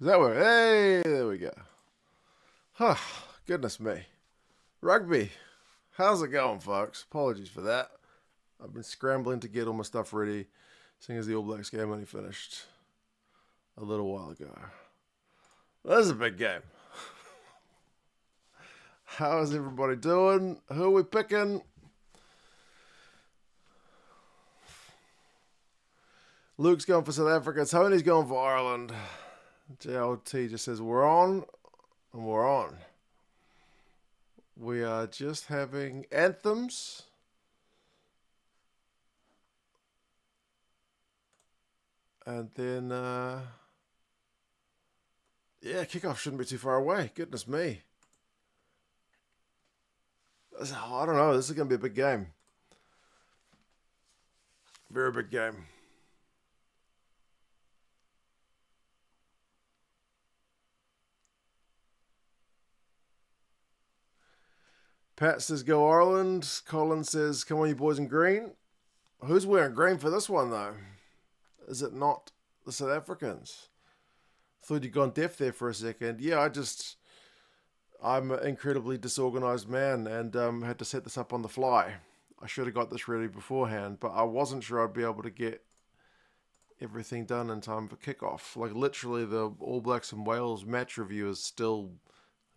Is that where? Hey, there we go. Huh, goodness me. Rugby. How's it going, folks? Apologies for that. I've been scrambling to get all my stuff ready, seeing as the All Blacks game only finished a little while ago. This is a big game. How is everybody doing? Who are we picking? Luke's going for South Africa. Tony's going for Ireland. JLT just says we're on, and we're on. We are just having anthems. And then, yeah, kickoff shouldn't be too far away. Goodness me. I don't know. This is going to be a big game. Very big game. Pat says go Ireland. Colin says come on you boys in green. Who's wearing green for this one though? Is it not the South Africans? Thought you'd gone deaf there for a second. Yeah, I'm an incredibly disorganized man and had to set this up on the fly. I should have got this ready beforehand, but I wasn't sure I'd be able to get everything done in time for kickoff. Like literally the All Blacks and Wales match review is still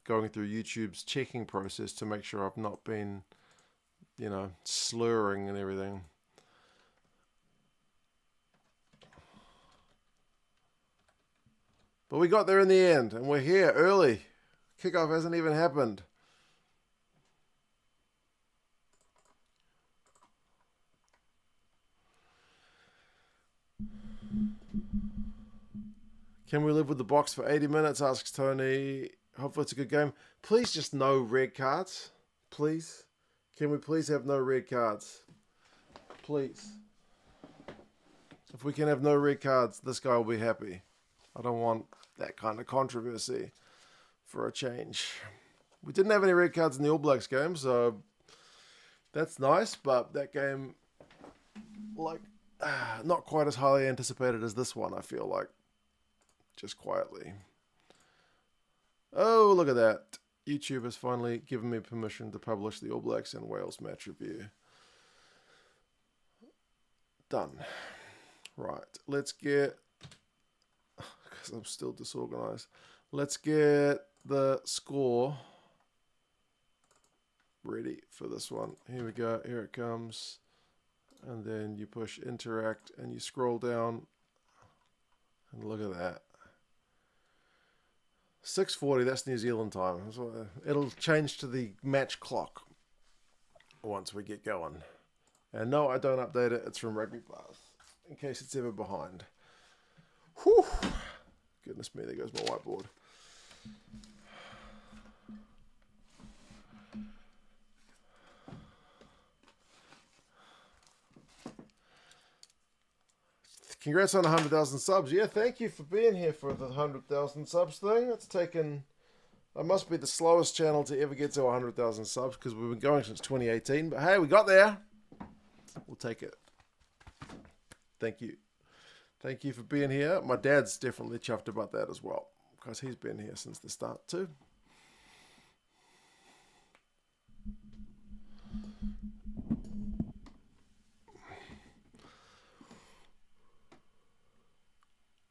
going through YouTube's checking process to make sure I've not been, slurring and everything. But we got there in the end, and we're here early. Kickoff hasn't even happened. Can we live with the box for 80 minutes, asks Tony. Hopefully it's a good game. Please just no red cards. Please. Can we please have no red cards? Please. If we can have no red cards, this guy will be happy. I don't want that kind of controversy for a change. We didn't have any red cards in the All Blacks game, so that's nice, but that game, not quite as highly anticipated as this one, I feel like. Just quietly. Oh, look at that. YouTube has finally given me permission to publish the All Blacks and Wales match review. Done. Right, let's get... because I'm still disorganized. Let's get the score ready for this one. Here we go. Here it comes. And then you push interact and you scroll down. And look at that. 6:40, that's New Zealand time. So it'll change to the match clock once we get going. And no, I don't update it. It's from Rugby Pass, in case it's ever behind. Whew. Goodness me, there goes my whiteboard. Congrats on 100,000 subs. Yeah, thank you for being here for the 100,000 subs thing. It's taken... I must be the slowest channel to ever get to 100,000 subs because we've been going since 2018. But hey, we got there. We'll take it. Thank you. Thank you for being here. My dad's definitely chuffed about that as well because he's been here since the start too.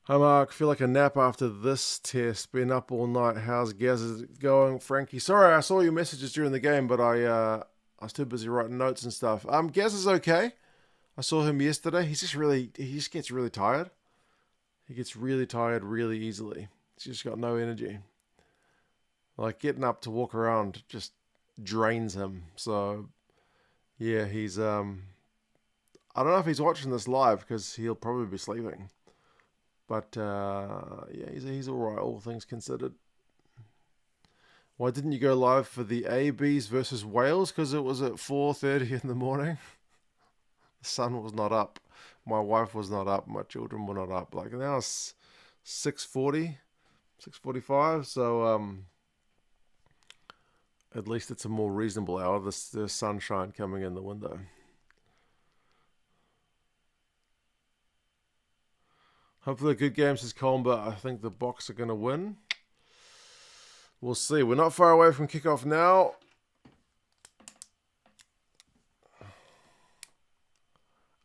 Hi Mark, feel like a nap after this test. Been up all night. How's Gaz going? Frankie, sorry I saw your messages during the game, but I was too busy writing notes and stuff. Gaz is okay. I saw him yesterday. He just gets really tired. He gets really tired really easily. He's just got no energy. Like getting up to walk around just drains him. So yeah, he's I don't know if he's watching this live because he'll probably be sleeping. But yeah, he's all right, all things considered. Why didn't you go live for the ABs versus Wales? Because it was at 4:30 in the morning. The sun was not up. My wife was not up. My children were not up. Like now it's 6:40, 6:45. So at least it's a more reasonable hour. There's sunshine coming in the window. Hopefully a good game, says Colin, but I think the Boks are going to win. We'll see. We're not far away from kickoff now.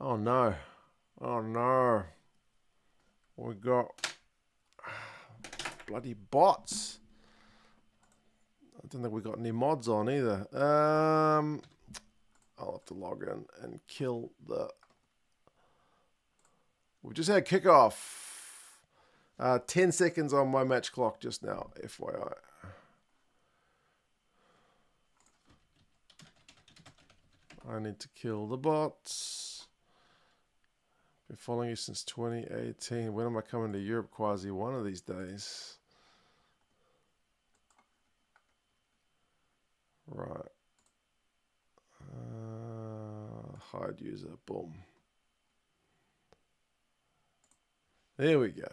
Oh, no. Oh, no. We got bloody bots. I don't think we got any mods on either. I'll have to log in and kill the... We just had kickoff. 10 seconds on my match clock just now, FYI. I need to kill the bots. Been following you since 2018. When am I coming to Europe, Quasi? One of these days. Right. Hide user. Boom. There we go.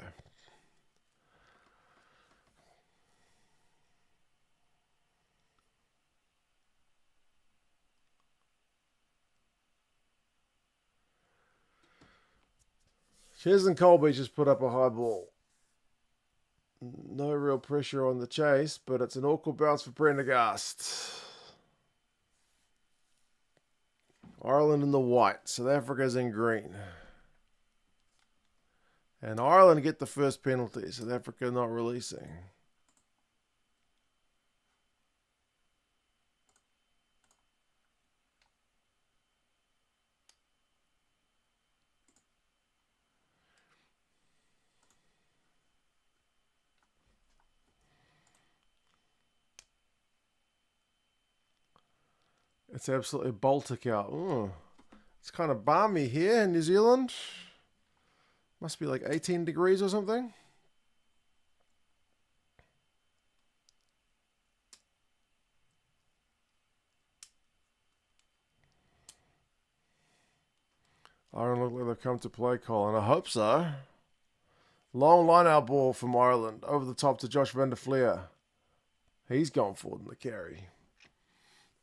Cheers and Colby just put up a high ball. No real pressure on the chase, but it's an awkward bounce for Prendergast. Ireland in the white. South Africa's in green. And Ireland get the first penalty. South Africa not releasing. It's absolutely Baltic out. Ooh. It's kind of balmy here in New Zealand. Must be like 18 degrees or something. Ireland look like they've come to play, Colin. I hope so. Long line-out ball from Ireland. Over the top to Josh van der Fleer. He's gone forward in the carry.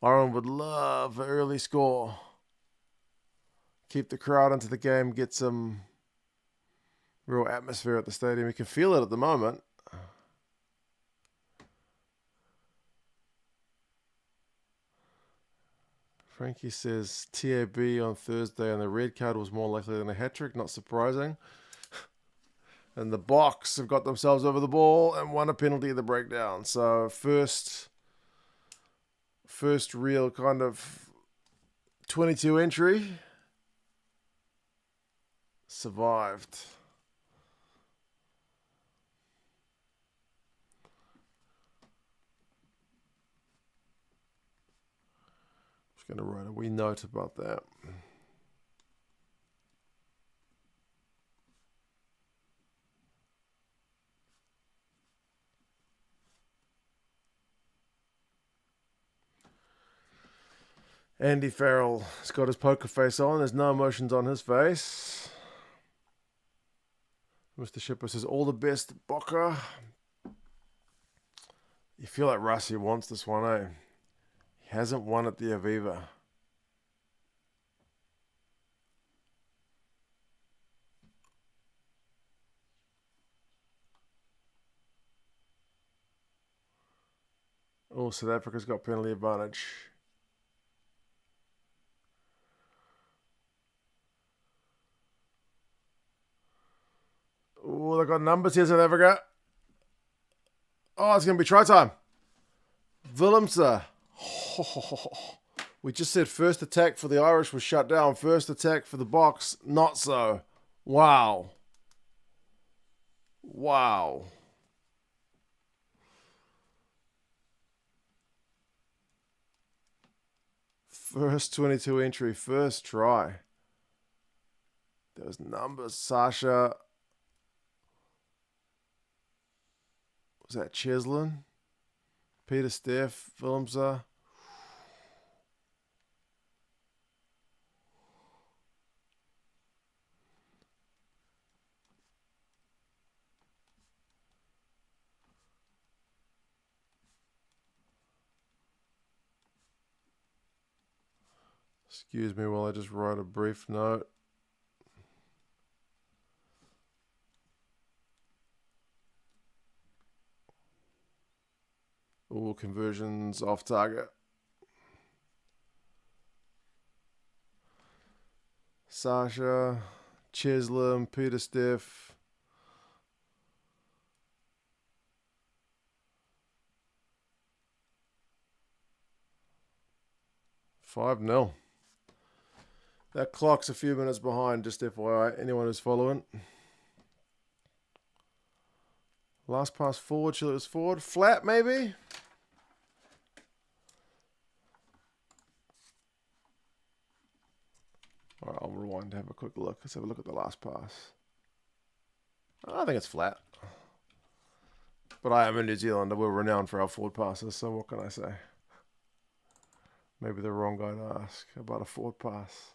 Ireland would love an early score. Keep the crowd into the game. Get some real atmosphere at the stadium. You can feel it at the moment. Frankie says TAB on Thursday and the red card was more likely than a hat-trick. Not surprising. And the Boks have got themselves over the ball and won a penalty at the breakdown. So first real kind of 22 entry. Survived. Just going to write a wee note about that. Andy Farrell has got his poker face on. There's no emotions on his face. Mr. Shipper says, all the best, Bokker. You feel like Rassi wants this one, eh? He hasn't won at the Aviva. Oh, South Africa's got penalty advantage. Oh, they've got numbers here, South Africa. Oh, it's going to be try time. Willemse. We just said first attack for the Irish was shut down. First attack for the Boks, not so. Wow. Wow. First 22 entry, first try. Those numbers, Sasha. Was that Cheslin? Peter Steff, Willemse. Excuse me while I just write a brief note. All conversions off target. Sasha, Cheslin, Peter Steph. Five 0. That clock's a few minutes behind, just FYI, anyone who's following. Last pass forward, Chile was forward. Flat, maybe? All right, I'll rewind to have a quick look. Let's have a look at the last pass. I think it's flat. But I am in New Zealand, and we're renowned for our forward passes, so what can I say? Maybe the wrong guy to ask about a forward pass.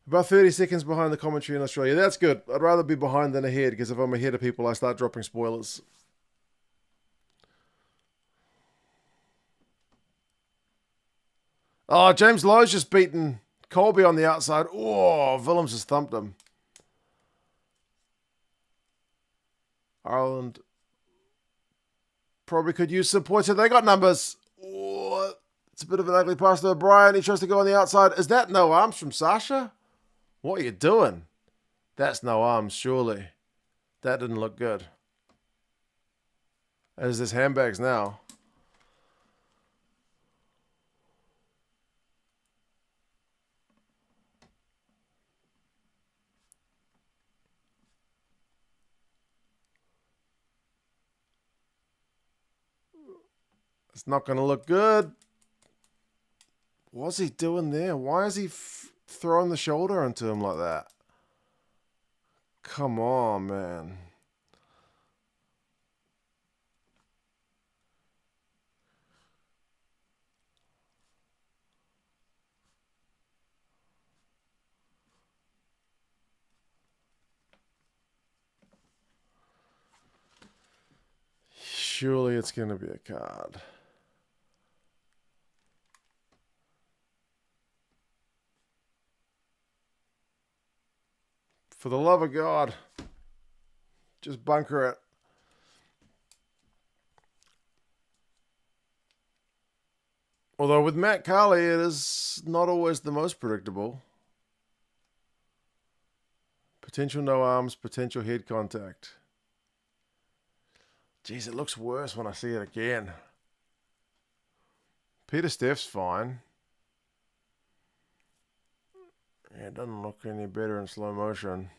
About 30 seconds behind the commentary in Australia. That's good. I'd rather be behind than ahead, because if I'm ahead of people, I start dropping spoilers. Oh, James Lowe's just beaten Colby on the outside. Oh, Willems has thumped him. Ireland probably could use some points if they got numbers. Oh, it's a bit of an ugly pass to O'Brien. He tries to go on the outside. Is that no arms from Sasha? What are you doing? That's no arms, surely. That didn't look good. As this handbags now. It's not going to look good. What's he doing there? Why is he throwing the shoulder into him like that? Come on, man. Surely it's going to be a card. For the love of God, just bunker it. Although with Matt Carley, it is not always the most predictable. Potential no arms, potential head contact. Jeez, it looks worse when I see it again. Peter Steph's fine. Yeah, it doesn't look any better in slow motion.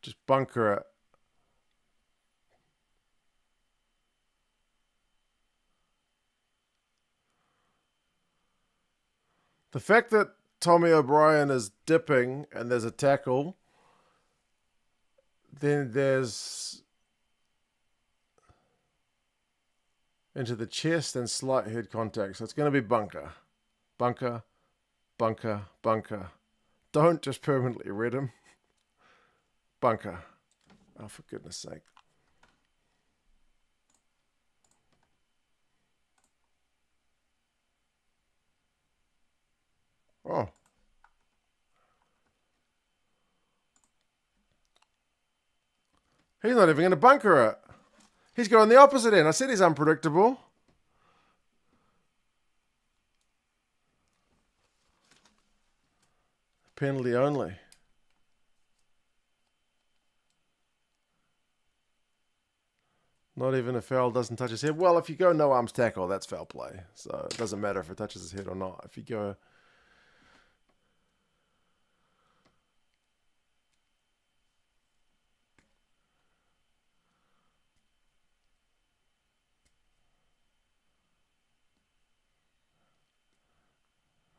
Just bunker it. The fact that Tommy O'Brien is dipping and there's a tackle, then there's into the chest and slight head contact. So it's going to be bunker. Bunker, bunker, bunker. Don't just permanently red him. Bunker. Oh, for goodness sake. Oh. He's not even going to bunker it. He's going the opposite end. I said he's unpredictable. Penalty only. Not even a foul doesn't touch his head. Well, if you go no arms tackle, that's foul play. So it doesn't matter if it touches his head or not. If you go...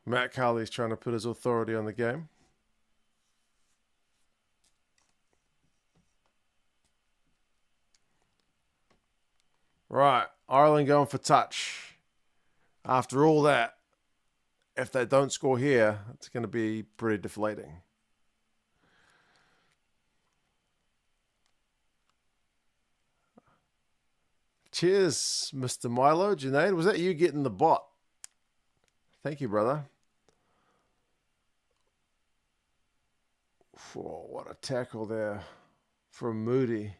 Matt Carley's trying to put his authority on the game. Right, Ireland going for touch. After all that, if they don't score here, it's going to be pretty deflating. Cheers, Mr. Milo. Junaid, was that you getting the bot? Thank you, brother. Oh, what a tackle there. from Moody.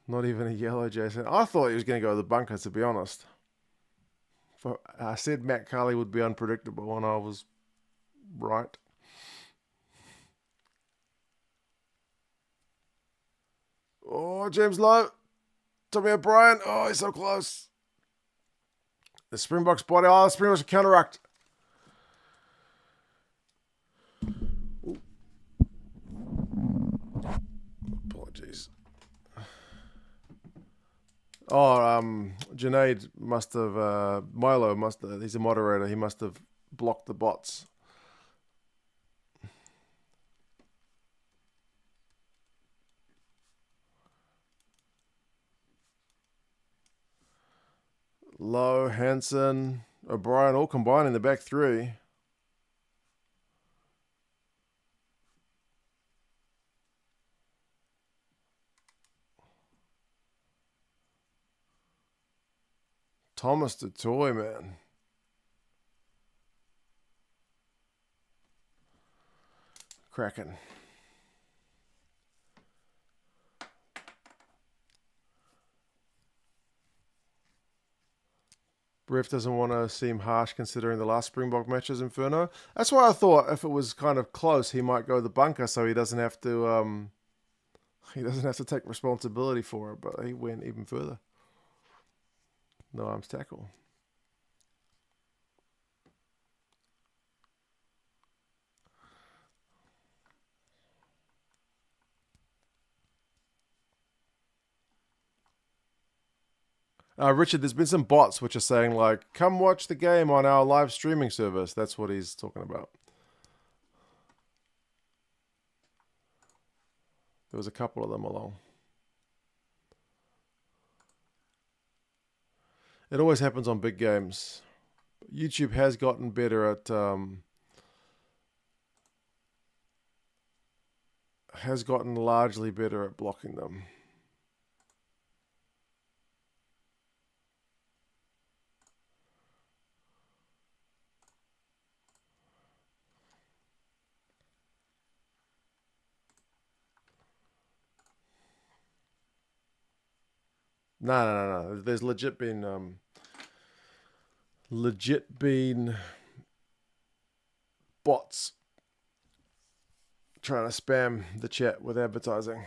Not even a yellow, Jason. I thought he was going to go to the bunker, to be honest. I said Matt Carley would be unpredictable, and I was right. Oh, James Lowe. Tommy O'Brien. Oh, he's so close. The Springboks body. Oh, the Springboks are counteract. Ooh. Apologies. Oh, Junaid must have, Milo must have, he's a moderator, he must have blocked the bots. Lowe, Hansen, O'Brien all combined in the back three. Thomas the toy man. Cracking. Ref doesn't want to seem harsh considering the last Springbok matches, Inferno. That's why I thought if it was kind of close, he might go the bunker so he doesn't have to take responsibility for it, but he went even further. No arms tackle. Richard, there's been some bots which are saying, like, come watch the game on our live streaming service. That's what he's talking about. There was a couple of them along. It always happens on big games. YouTube has gotten better at has gotten largely better at blocking them. No. There's legit been bots trying to spam the chat with advertising.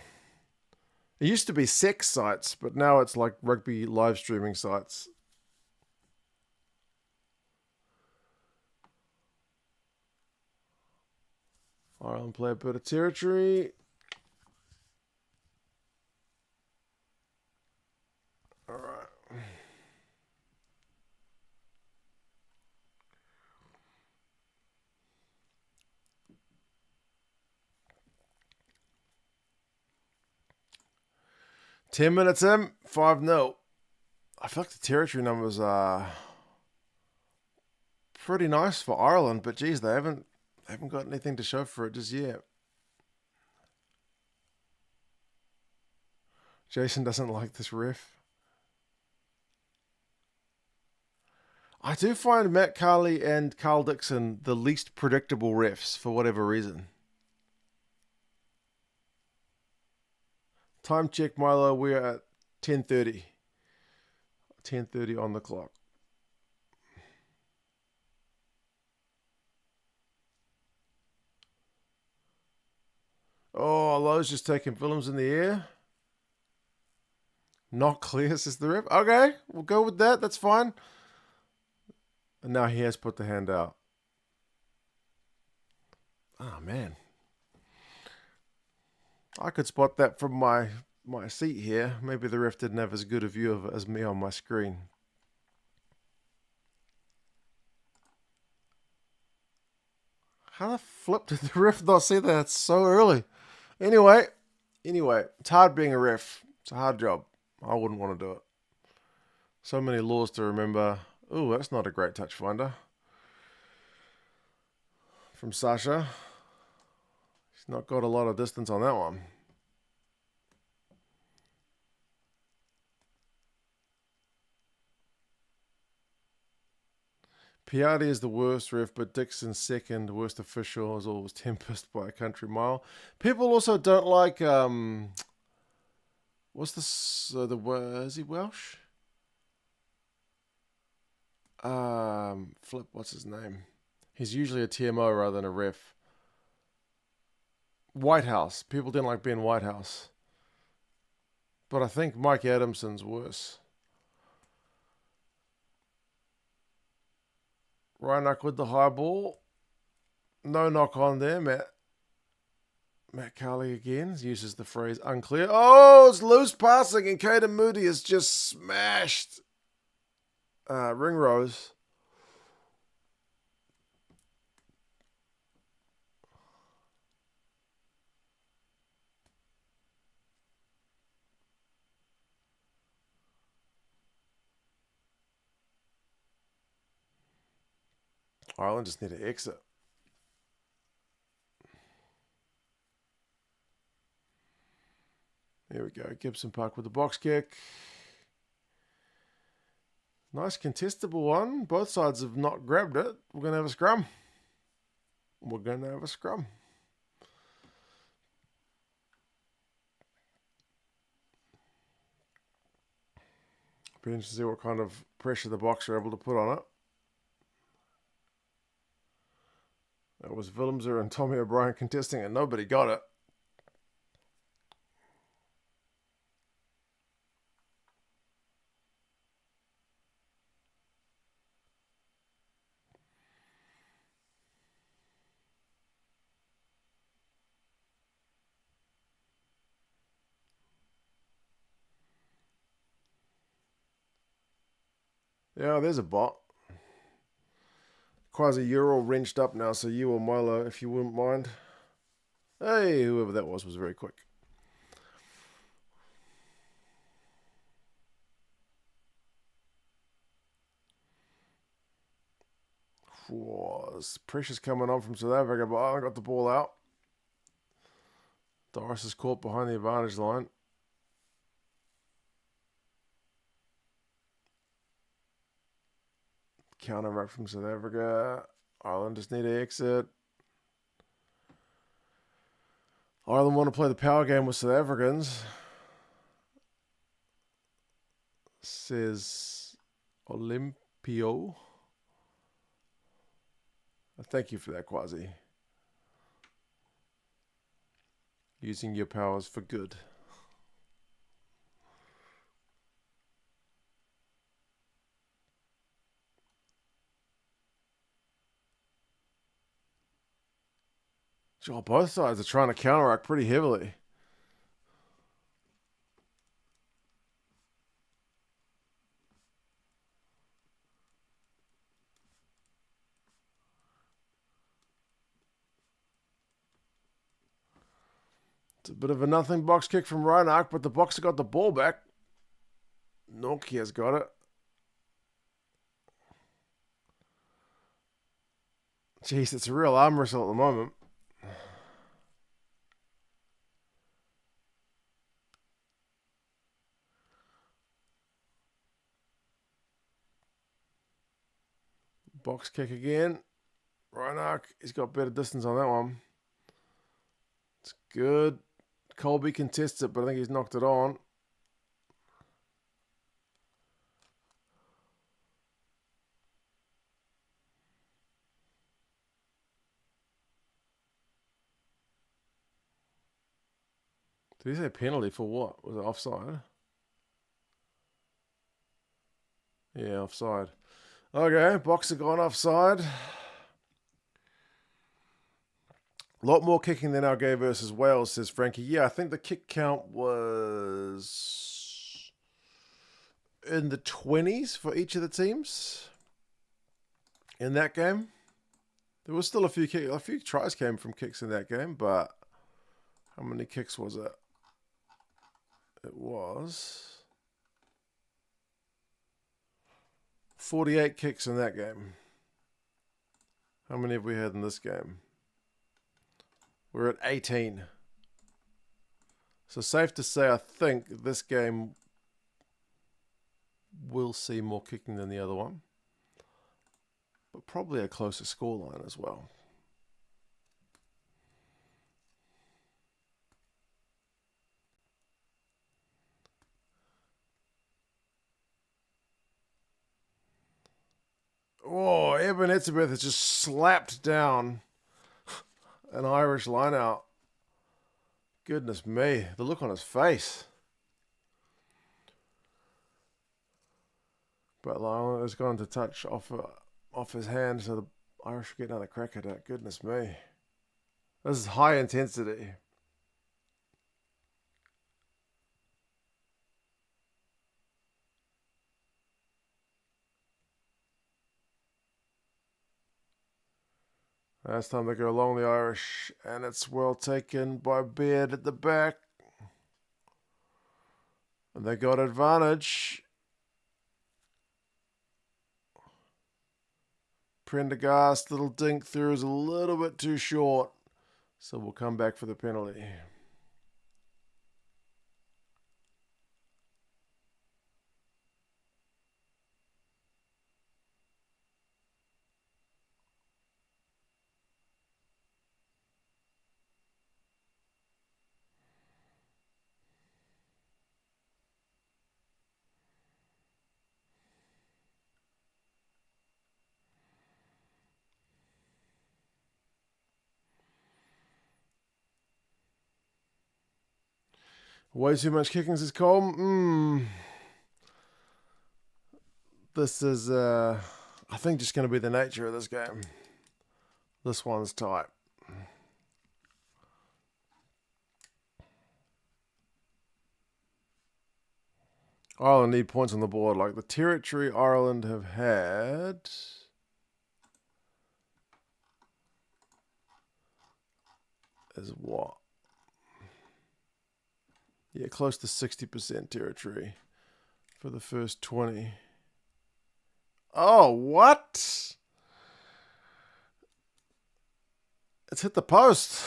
It used to be sex sites, but now it's like rugby live streaming sites. Ireland play a bit of territory. All right. Ten minutes in, 5-0. I feel like the territory numbers are pretty nice for Ireland, but geez, they haven't got anything to show for it just yet. Jason doesn't like this ref. I do find Matt Carley and Carl Dixon the least predictable refs for whatever reason. Time check, Milo. We're at 10:30. 10:30 on the clock. Oh, Lowe's just taking films in the air. Not clear, says the ref. Okay, we'll go with that. That's fine. And now he has put the hand out. Oh, man. I could spot that from my seat here. Maybe the ref didn't have as good a view of it as me on my screen. How the flip did the ref not see that so early? Anyway, it's hard being a ref. It's a hard job. I wouldn't want to do it. So many laws to remember. Ooh, that's not a great touch finder. From Sasha. He's not got a lot of distance on that one. Piatti is the worst ref, but Dixon second worst official, is always tempest by a country mile. People also don't like what's this? Is he Welsh? Flip. What's his name? He's usually a TMO rather than a ref. Whitehouse. People didn't like being Whitehouse, but I think Mike Adamson's worse. Reinach with the high ball. No knock on there, Matt. Matt Carley again uses the phrase unclear. Oh, it's loose passing, and Caden Moody has just smashed Ringrose. Ireland just need to exit. There we go. Gibson Park with the box kick. Nice contestable one. Both sides have not grabbed it. We're going to have a scrum. Be interesting to see what kind of pressure the Boks are able to put on it. That was Willemser and Tommy O'Brien contesting it. Nobody got it. Yeah, there's a bot. Quasi, you're all wrenched up now, so you or Milo, if you wouldn't mind. Hey, whoever that was very quick. Whoa, pressure's coming on from South Africa, but I got the ball out. Doris is caught behind the advantage line. Counter right from South Africa. Ireland just need to exit. Ireland want to play the power game with South Africans. Says Olympio. Thank you for that, Quasi. Using your powers for good. Sure, both sides are trying to counteract pretty heavily. It's a bit of a nothing box kick from Reinach, but the Boxer got the ball back. Nokia's got it. Jeez, it's a real arm wrestle at the moment. Box kick again. Reinach, he's got better distance on that one. It's good. Colby contests it, but I think he's knocked it on. Did he say penalty for what? Was it offside? Yeah, offside. Okay, Boxer gone offside. A lot more kicking than our gay versus Wales, says Frankie. Yeah, I think the kick count was in the 20s for each of the teams in that game. There was still a few tries came from kicks in that game, but how many kicks was it? It was 48 kicks in that game. How many have we had in this game? We're at 18. So safe to say, I think this game will see more kicking than the other one. but probably a closer scoreline as well. Oh, Eben Etzebeth has just slapped down an Irish line-out. Goodness me, the look on his face. But Lyle has gone to touch off his hand, so the Irish will get another crack at it. Goodness me. This is high intensity. Last time they go along the Irish, and it's well taken by Beard at the back. And they got advantage. Prendergast, little dink through is a little bit too short. So we'll come back for the penalty. Way too much kicking, says Cole. This is, I think, just going to be the nature of this game. This one's tight. Ireland need points on the board. Like the territory Ireland have had. Is what? Yeah, close to 60% territory for the first 20. Oh, what? It's hit the post.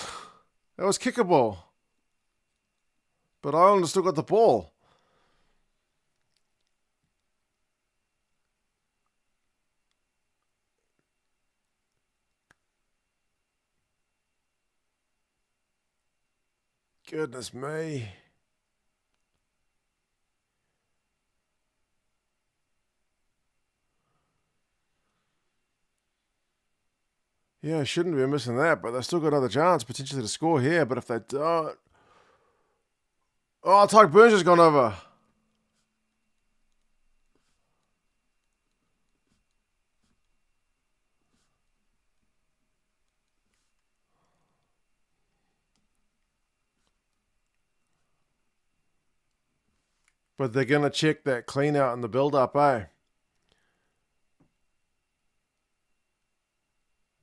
That was kickable. But Ireland still got the ball. Goodness me. Yeah, shouldn't be missing that, but they've still got another chance potentially to score here. But if they don't... Oh, Tyke Burns has gone over. But they're going to check that clean out in the build-up, eh?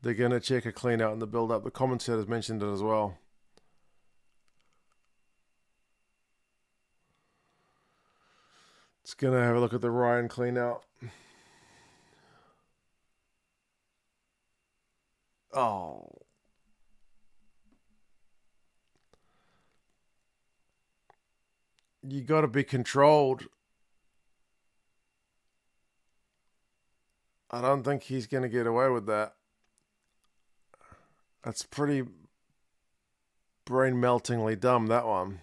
They're going to check a clean out in the build-up. The commentators mentioned it as well. It's going to have a look at the Ryan clean out. Oh. You got to be controlled. I don't think he's going to get away with that. That's pretty brain-meltingly dumb, that one.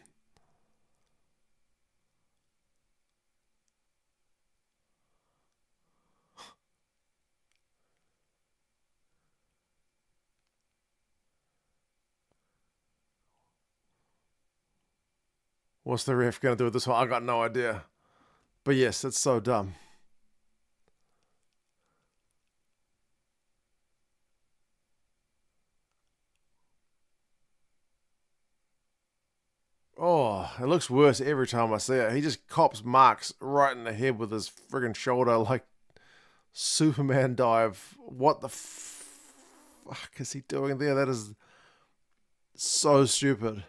What's the ref going to do with this one? I got no idea. But yes, it's so dumb. Oh, it looks worse every time I see it. He just cops marks right in the head with his friggin' shoulder like Superman dive. What the fuck is he doing there? That is so stupid.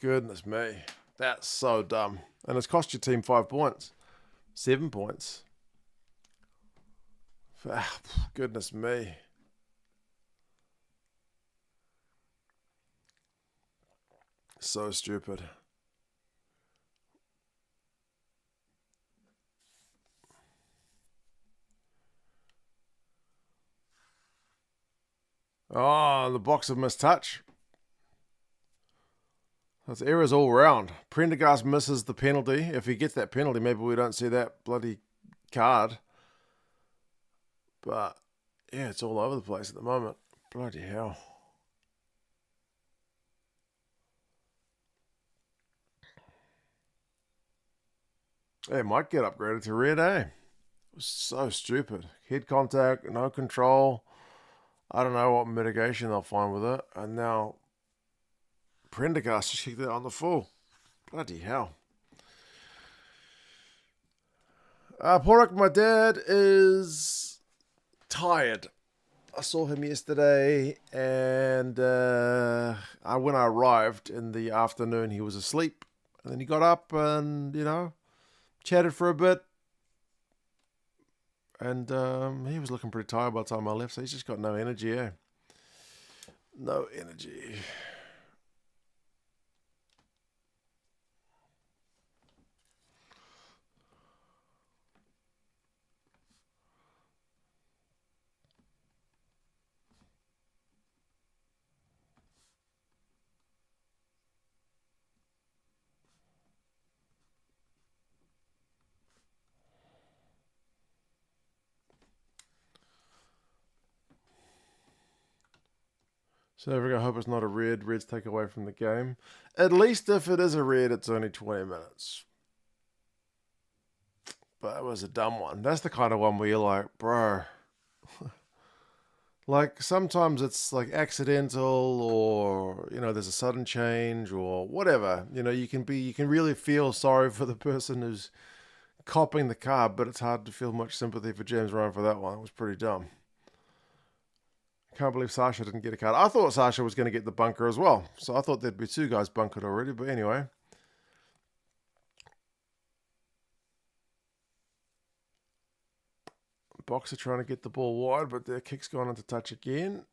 Goodness me. That's so dumb. And it's cost your team 5 points. 7 points. Goodness me. So stupid. Oh, the box of mistouch. That's errors all round. Prendergast misses the penalty. If he gets that penalty, maybe we don't see that bloody card. But, yeah, it's all over the place at the moment. Bloody hell. It might get upgraded to red, eh? It was so stupid. Head contact, no control. I don't know what mitigation they'll find with it. And now Prendergast just kicked it on the full. Bloody hell. Porak, my dad, is tired. I saw him yesterday, and when I arrived in the afternoon, he was asleep. And then he got up and, chatted for a bit. And he was looking pretty tired by the time I left, so he's just got no energy, eh? No energy. So I hope it's not a red. Reds take away from the game. At least if it is a red, it's only 20 minutes. But it was a dumb one. That's the kind of one where you're like, bro. Like, sometimes it's like accidental, or, there's a sudden change or whatever. You can really feel sorry for the person who's copping the card, but it's hard to feel much sympathy for James Ryan for that one. It was pretty dumb. Can't believe Sasha didn't get a card. I thought Sasha was going to get the bunker as well. So I thought there'd be two guys bunkered already. But anyway. Boxer trying to get the ball wide, but their kick's gone into touch again.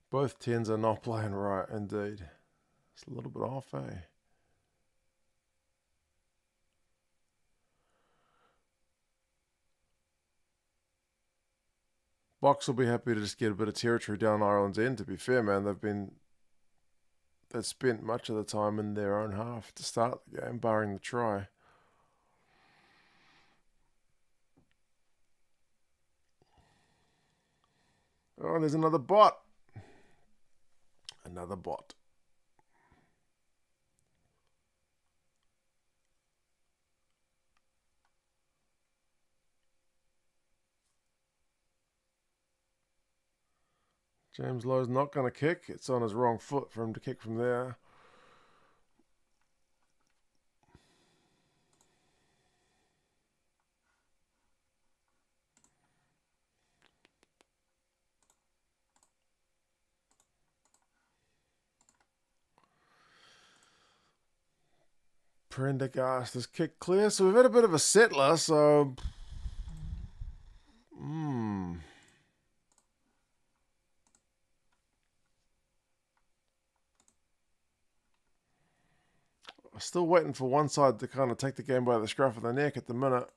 Both 10s are not playing right, indeed. It's a little bit off, eh? Box will be happy to just get a bit of territory down Ireland's end, to be fair, man. They've spent much of the time in their own half to start the game, barring the try. Oh, there's another bot. Another bot. James Lowe's not going to kick. It's on his wrong foot for him to kick from there. Prendergast has kicked clear. So we've had a bit of a settler. So... Still waiting for one side to kind of take the game by the scruff of the neck at the minute.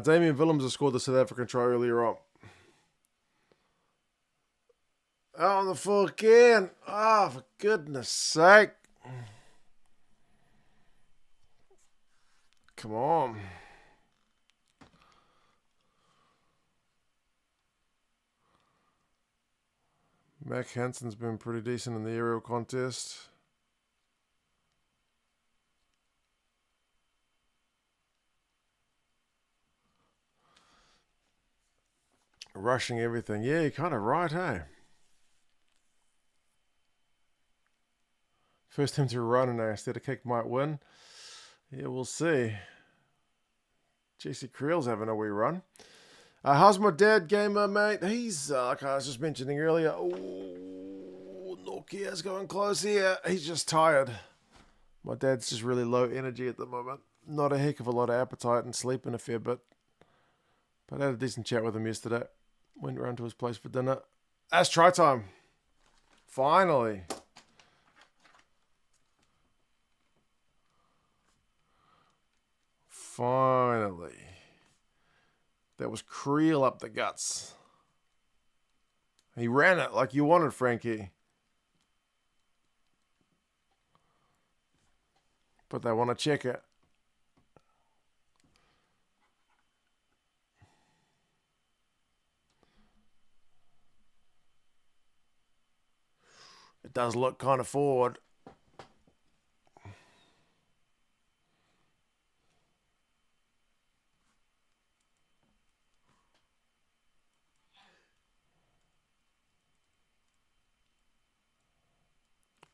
Damien Willems has scored the South African try earlier on. Out on the full again. Oh, for goodness sake. Come on. Mac Hansen's been pretty decent in the aerial contest. Rushing everything. Yeah, you're kind of right, hey? First team to run and instead a kick might win. Yeah, we'll see. JC Creel's having a wee run. How's my dad, gamer, mate? He's, like I was just mentioning earlier, Nokia's going close here. He's just tired. My dad's just really low energy at the moment. Not a heck of a lot of appetite and sleeping a fair bit. But I had a decent chat with him yesterday. Went round to his place for dinner. That's try time. Finally. Finally. That was Creel up the guts. He ran it like you wanted, Frankie. But they want to check it. It does look kind of forward.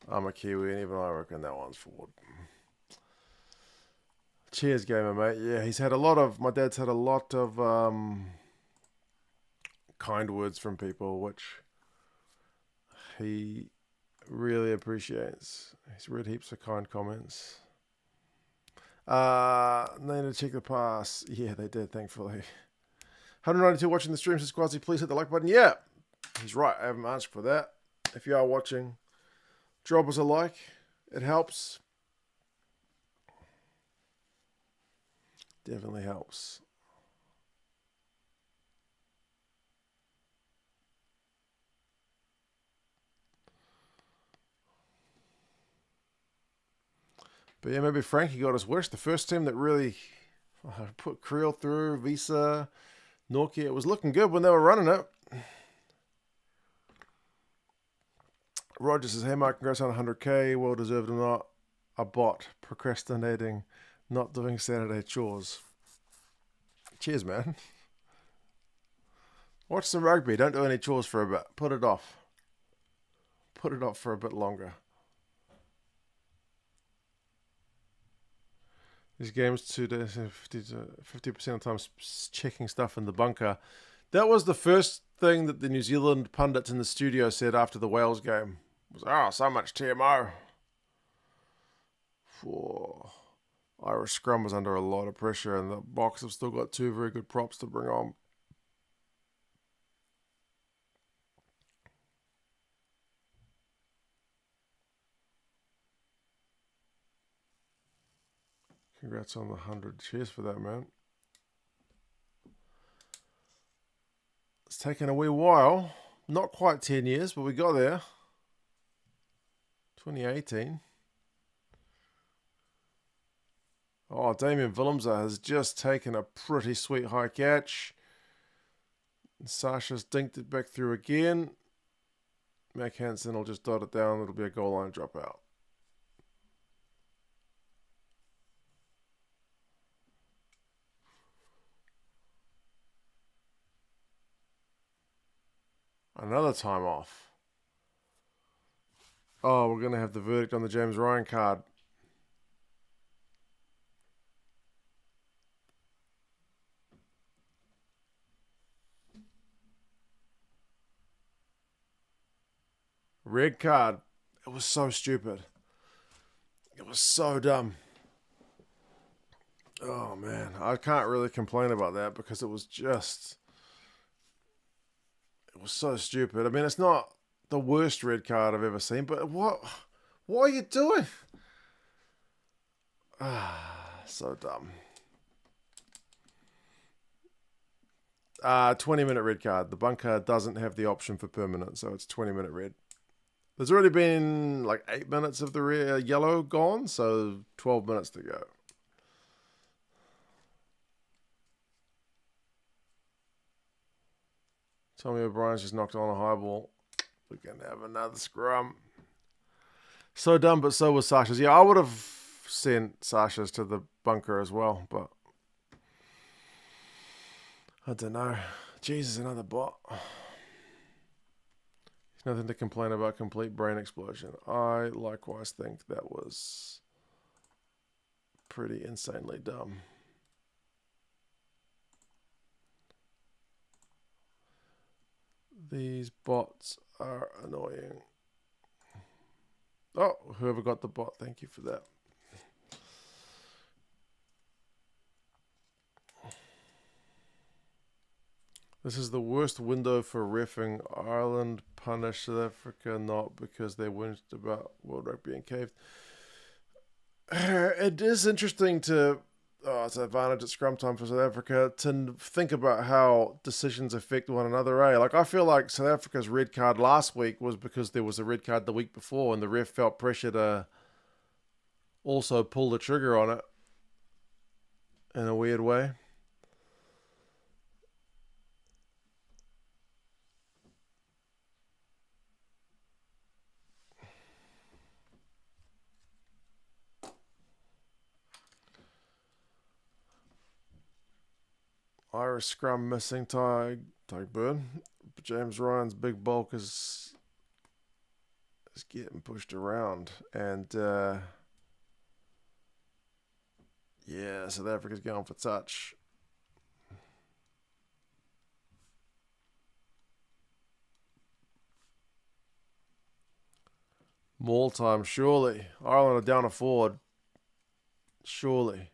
I'm a Kiwi, and even I reckon that one's forward. Cheers, gamer, mate. Yeah, he's had a lot of... My dad's had a lot of kind words from people, which he really appreciates. He's read heaps of kind comments. They need to check the pass. Yeah, they did, thankfully. 192 watching the stream, says Quasi, please hit the like button. Yeah, he's right. I haven't asked for that. If you are watching, drop us a like. It helps. Definitely helps. But yeah, maybe Frankie got his wish. The first team that really put Creel through, Visa, Nokia, it was looking good when they were running it. Roger says, hey Mark, congrats on 100k, well deserved or not. A bot, procrastinating, not doing Saturday chores. Cheers, man. Watch some rugby, don't do any chores for a bit. Put it off. Put it off for a bit longer. These games 2 days, 50% of the time checking stuff in the bunker. That was the first thing that the New Zealand pundits in the studio said after the Wales game. Was, oh, so much TMO. Whoa. Irish scrum was under a lot of pressure, and the Boks have still got 2 very good props to bring on. Congrats on the 100. Cheers for that, man. It's taken a wee while. Not quite 10 years, but we got there. 2018. Oh, Damien Willemser has just taken a pretty sweet high catch. Sasha's dinked it back through again. Mac Hansen will just dot it down. It'll be a goal line dropout. Another time off. Oh, we're going to have the verdict on the James Ryan card. Red card. It was so stupid. It was so dumb. Oh, man. I can't really complain about that because it was just... It was so stupid. I mean, it's not the worst red card I've ever seen, but what are you doing? So dumb. 20-minute red card. The bunker doesn't have the option for permanent, so it's 20-minute red. There's already been like 8 minutes of the yellow gone, so 12 minutes to go. Tommy O'Brien's just knocked on a high ball. We're going to have another scrum. So dumb, but so was Sasha's. Yeah, I would have sent Sasha's to the bunker as well, but I don't know. Jesus, another bot. Nothing to complain about. Complete brain explosion. I likewise think that was pretty insanely dumb. These bots are annoying. Oh, whoever got the bot, thank you for that. This is the worst window for reffing. Ireland punished South Africa not because they whinged about World Rugby and caved. It is interesting to, it's an advantage at scrum time for South Africa to think about how decisions affect one another. Like, I feel like South Africa's red card last week was because there was a red card the week before and the ref felt pressure to also pull the trigger on it in a weird way. Irish scrum missing Tyg Burn. James Ryan's big bulk is getting pushed around. And yeah, South Africa's going for touch. Maul time, surely. Ireland are down a forward. Surely.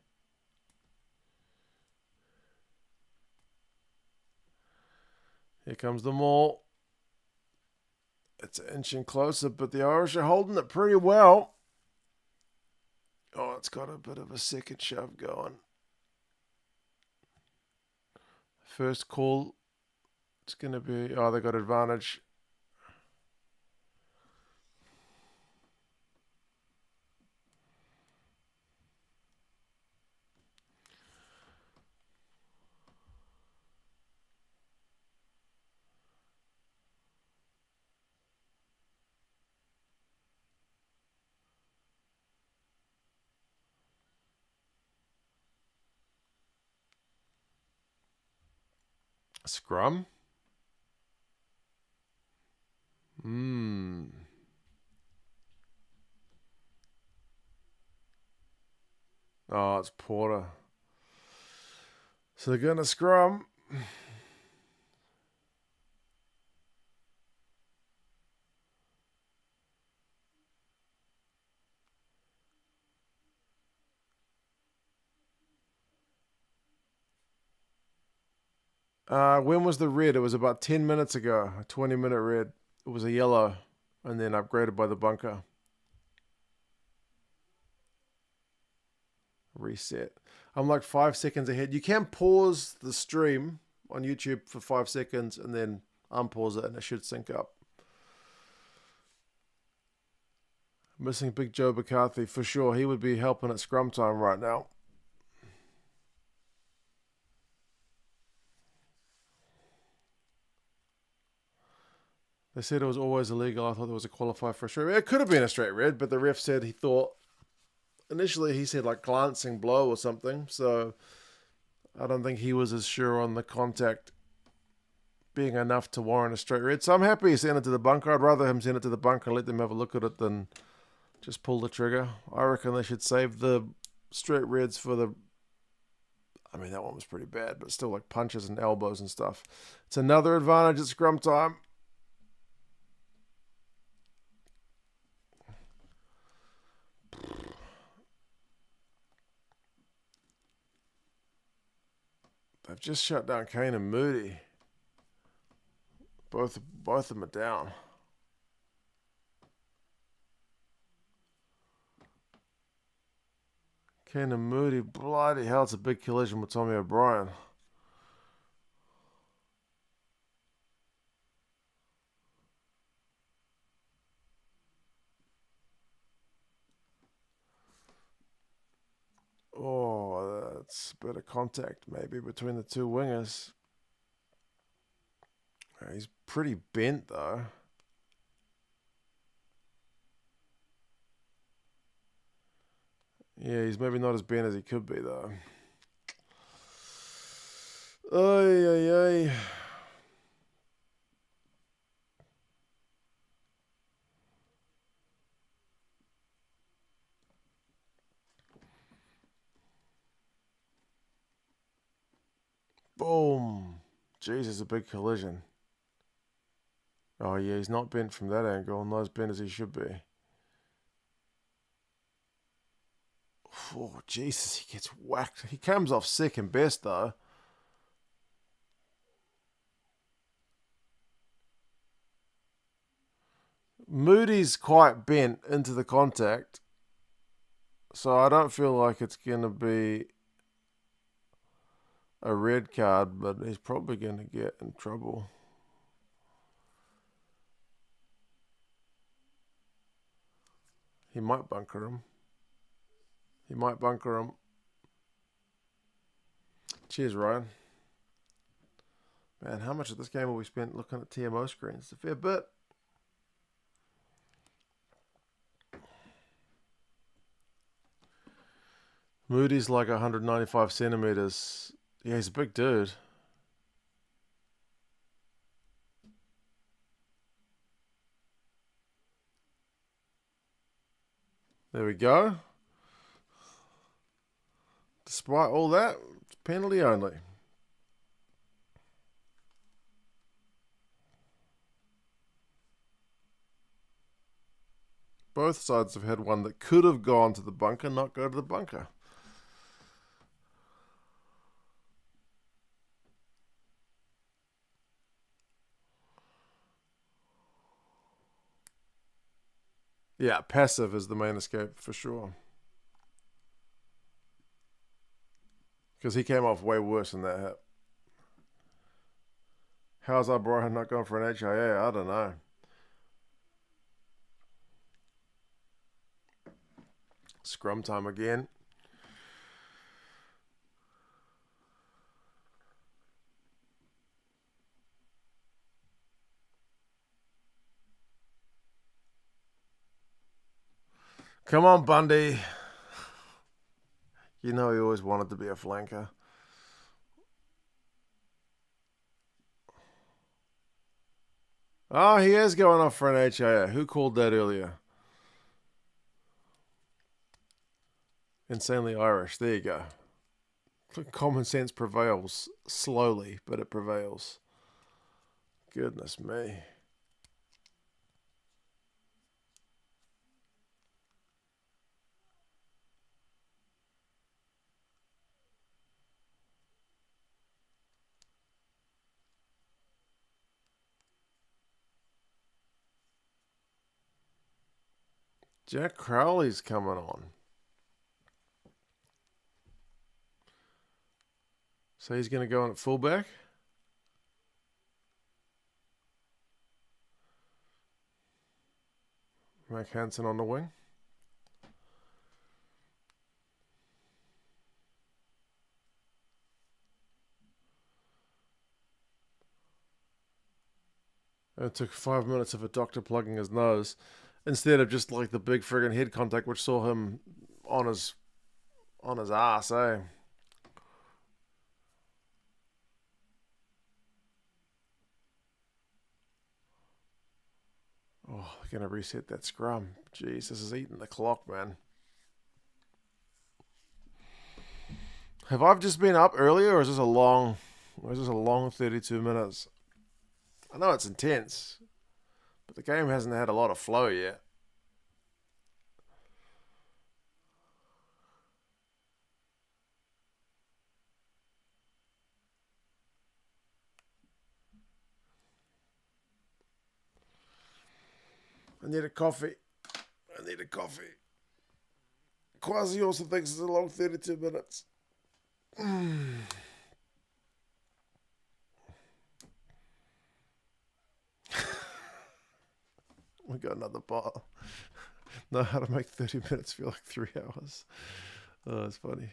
Here comes the maul. It's inching closer, but the Irish are holding it pretty well. Oh, it's got a bit of a second shove going. First call, it's going to be... Oh, they got advantage. Scrum? Oh, it's Porter. So they're going to scrum. When was the red? It was about 10 minutes ago. A 20-minute red. It was a yellow. And then upgraded by the bunker. Reset. I'm like 5 seconds ahead. You can pause the stream on YouTube for 5 seconds and then unpause it and it should sync up. Missing Big Joe McCarthy for sure. He would be helping at scrum time right now. They said it was always illegal. I thought there was a qualifier for a straight red. It could have been a straight red, but the ref said he thought... Initially, he said like glancing blow or something. So I don't think he was as sure on the contact being enough to warrant a straight red. So I'm happy he sent it to the bunker. I'd rather him send it to the bunker and let them have a look at it than just pull the trigger. I reckon they should save the straight reds for the... I mean, that one was pretty bad, but still like punches and elbows and stuff. It's another advantage at scrum time. They've just shut down Kane and Moody. Both of them are down. Kane and Moody, bloody hell, it's a big collision with Tommy O'Brien. Oh, that's a bit of contact maybe between the two wingers. He's pretty bent though. Yeah, he's maybe not as bent as he could be though. Ay, ay, ay. Boom. Jesus, a big collision. Oh, yeah, he's not bent from that angle. Not as bent as he should be. Oh, Jesus, he gets whacked. He comes off second best, though. Moody's quite bent into the contact. So I don't feel like it's going to be a red card, but he's probably going to get in trouble. He might bunker him. He might bunker him. Cheers, Ryan. Man, how much of this game have we spent looking at TMO screens? It's a fair bit. Moody's like 195 centimeters. Yeah, he's a big dude. There we go. Despite all that, it's penalty only. Both sides have had one that could have gone to the bunker, not go to the bunker. Yeah, passive is the main escape for sure. Because he came off way worse than that hit. How's O'Brien not going for an HIA? I don't know. Scrum time again. Come on, Bundy. You know he always wanted to be a flanker. Oh, he is going off for an HIA. Who called that earlier? Insanely Irish. There you go. Common sense prevails slowly, but it prevails. Goodness me. Jack Crowley's coming on. So he's going to go on at fullback. Mac Hansen on the wing. It took 5 minutes of a doctor plugging his nose instead of just like the big friggin' head contact which saw him on his ass, eh? Oh, they're going to reset that scrum. Jeez, this is eating the clock, man. Have I just been up earlier, or is this a long 32 minutes? I know it's intense, but the game hasn't had a lot of flow yet. I need a coffee. Quasi also thinks it's a long 32 minutes. We got another bottle. Know how to make 30 minutes feel like 3 hours. Oh, it's funny.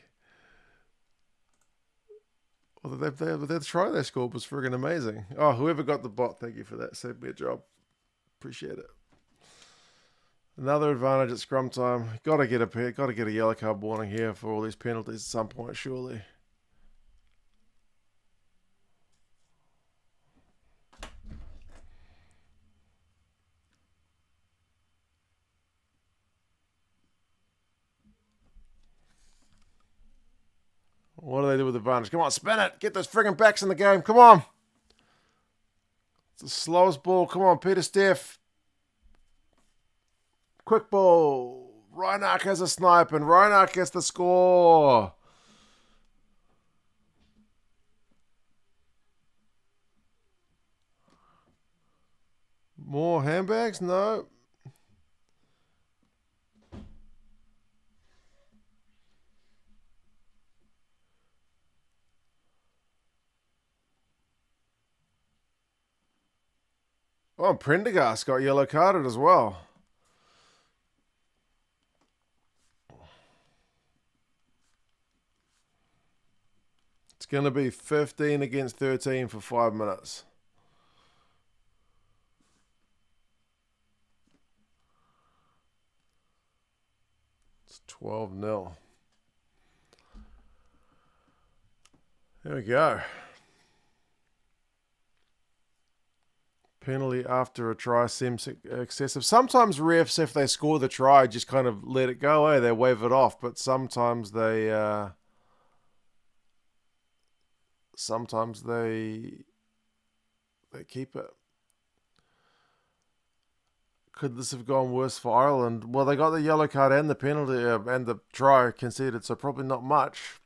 Well, their try they scored was friggin' amazing. Oh, whoever got the bot, thank you for that. Saved me a job. Appreciate it. Another advantage at scrum time. Got to get a yellow card warning here for all these penalties at some point, surely. What do they do with advantage? Come on, spin it. Get those friggin' backs in the game. Come on. It's the slowest ball. Come on, Peter Steph. Quick ball. Reinach has a snipe, and Reinach gets the score. More handbags? No. Oh, Prendergast got yellow carded as well. It's going to be 15 against 13 for 5 minutes. It's 12-0. There we go. Penalty after a try seems excessive. Sometimes refs, if they score the try, just kind of let it go. They wave it off. But sometimes they keep it. Could this have gone worse for Ireland? Well, they got the yellow card and the penalty and the try conceded, so probably not much.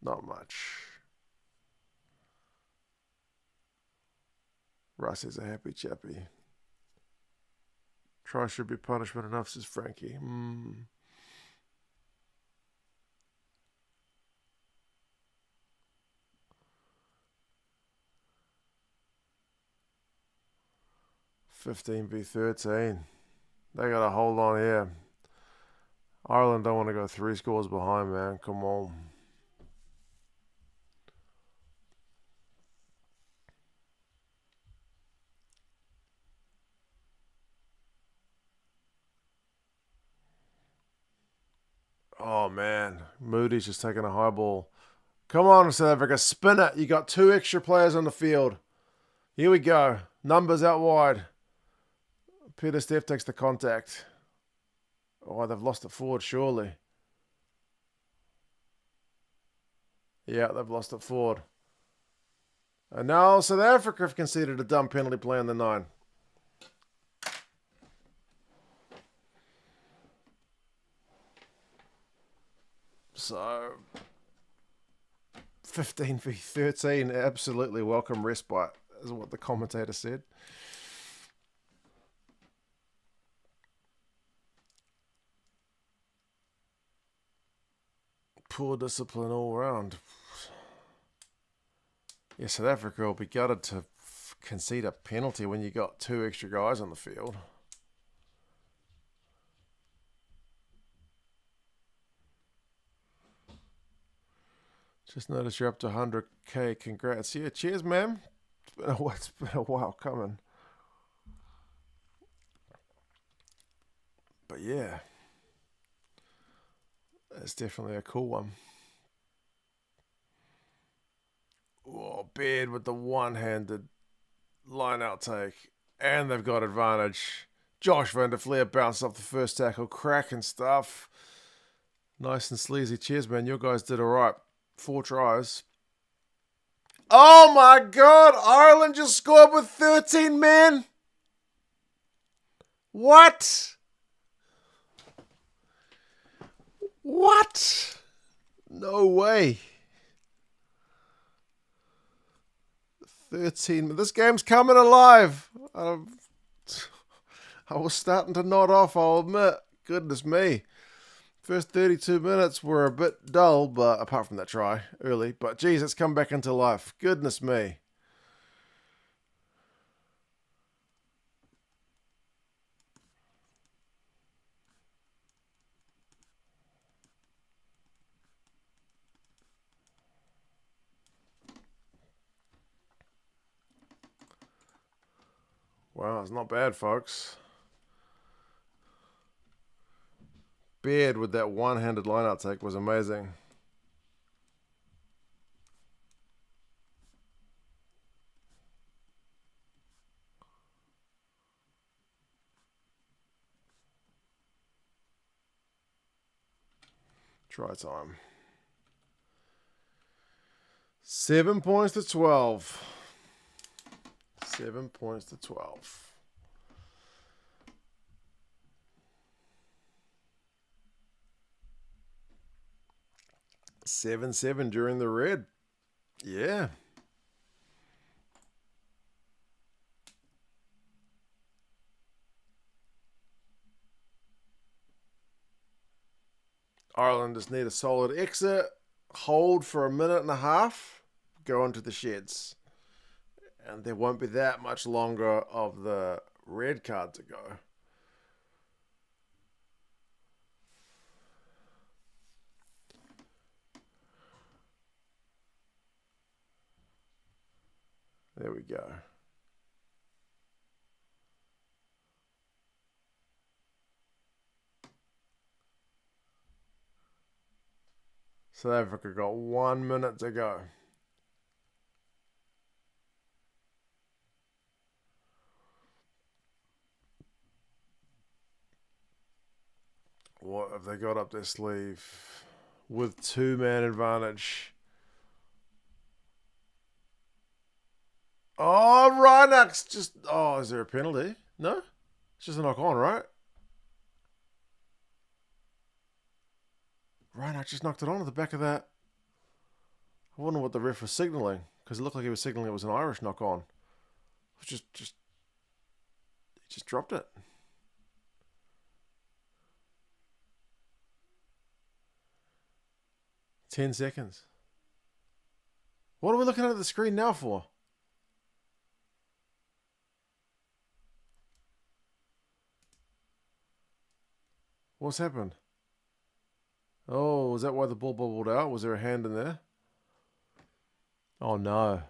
Not much. Russ is a happy chappy. Try should be punishment enough, says Frankie. 15v13. They got to hold on here. Ireland don't want to go 3 scores behind, man. Come on. Oh, man. Moody's just taking a high ball. Come on, South Africa. Spin it. You got 2 extra players on the field. Here we go. Numbers out wide. Peter Steph takes the contact. Oh, they've lost it forward, surely. Yeah, they've lost it forward. And now South Africa have conceded a dumb penalty play on the 9. So, 15v13, absolutely welcome respite, is what the commentator said. Poor discipline all round. Yeah, South Africa will be gutted to concede a penalty when you got 2 extra guys on the field. Just noticed you're up to 100k. Congrats. Yeah, cheers, man. It's been a while coming. But yeah, that's definitely a cool one. Oh, Beard with the one-handed line out take. And they've got advantage. Josh Van der Fleer bounced off the first tackle. Cracking stuff. Nice and sleazy. Cheers, man. You guys did all right. 4 tries. Oh my God! Ireland just scored with 13 men. What? What? No way. 13. This game's coming alive. I was starting to nod off, I'll admit. Goodness me. First 32 minutes were a bit dull, but apart from that try early. But geez, it's come back into life. Goodness me. Wow, it's not bad, folks. Beard with that one-handed line-out take was amazing. Try time. 7 points to 12. 7 points to 12. Seven during the red. Yeah. Ireland just need a solid exit, hold for a minute and a half, go into the sheds. And there won't be that much longer of the red card to go. There we go. South Africa got 1 minute to go. What have they got up their sleeve? With 2-man advantage. Oh, Reinach's just... Oh, is there a penalty? No? It's just a knock on, right? Reinach just knocked it on at the back of that. I wonder what the ref was signalling. Because it looked like he was signaling it was an Irish knock on. He just dropped it. Ten seconds. What are we looking at the screen now for? What's happened? Oh, is that why the ball bubbled out? Was there a hand in there? Oh, no.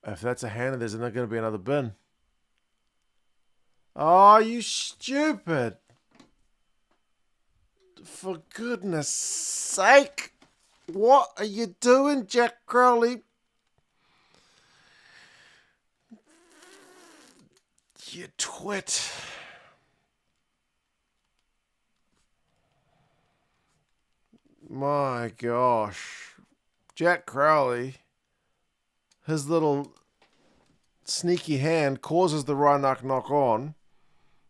If that's a hand, there's not going to be another bin. Oh, you stupid. For goodness sake. What are you doing, Jack Crowley? You twit. My gosh. Jack Crowley, his little sneaky hand causes the Reinach knock on,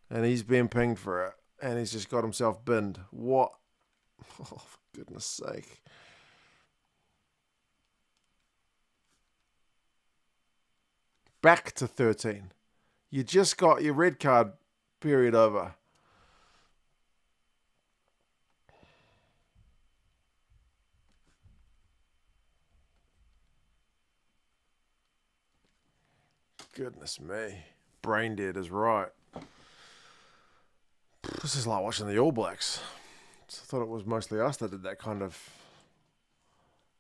and he's been pinged for it. And he's just got himself binned. What? Oh, for goodness sake. Back to 13. You just got your red card period over. Goodness me. Brain dead is right. This is like watching the All Blacks. I thought it was mostly us that did that kind of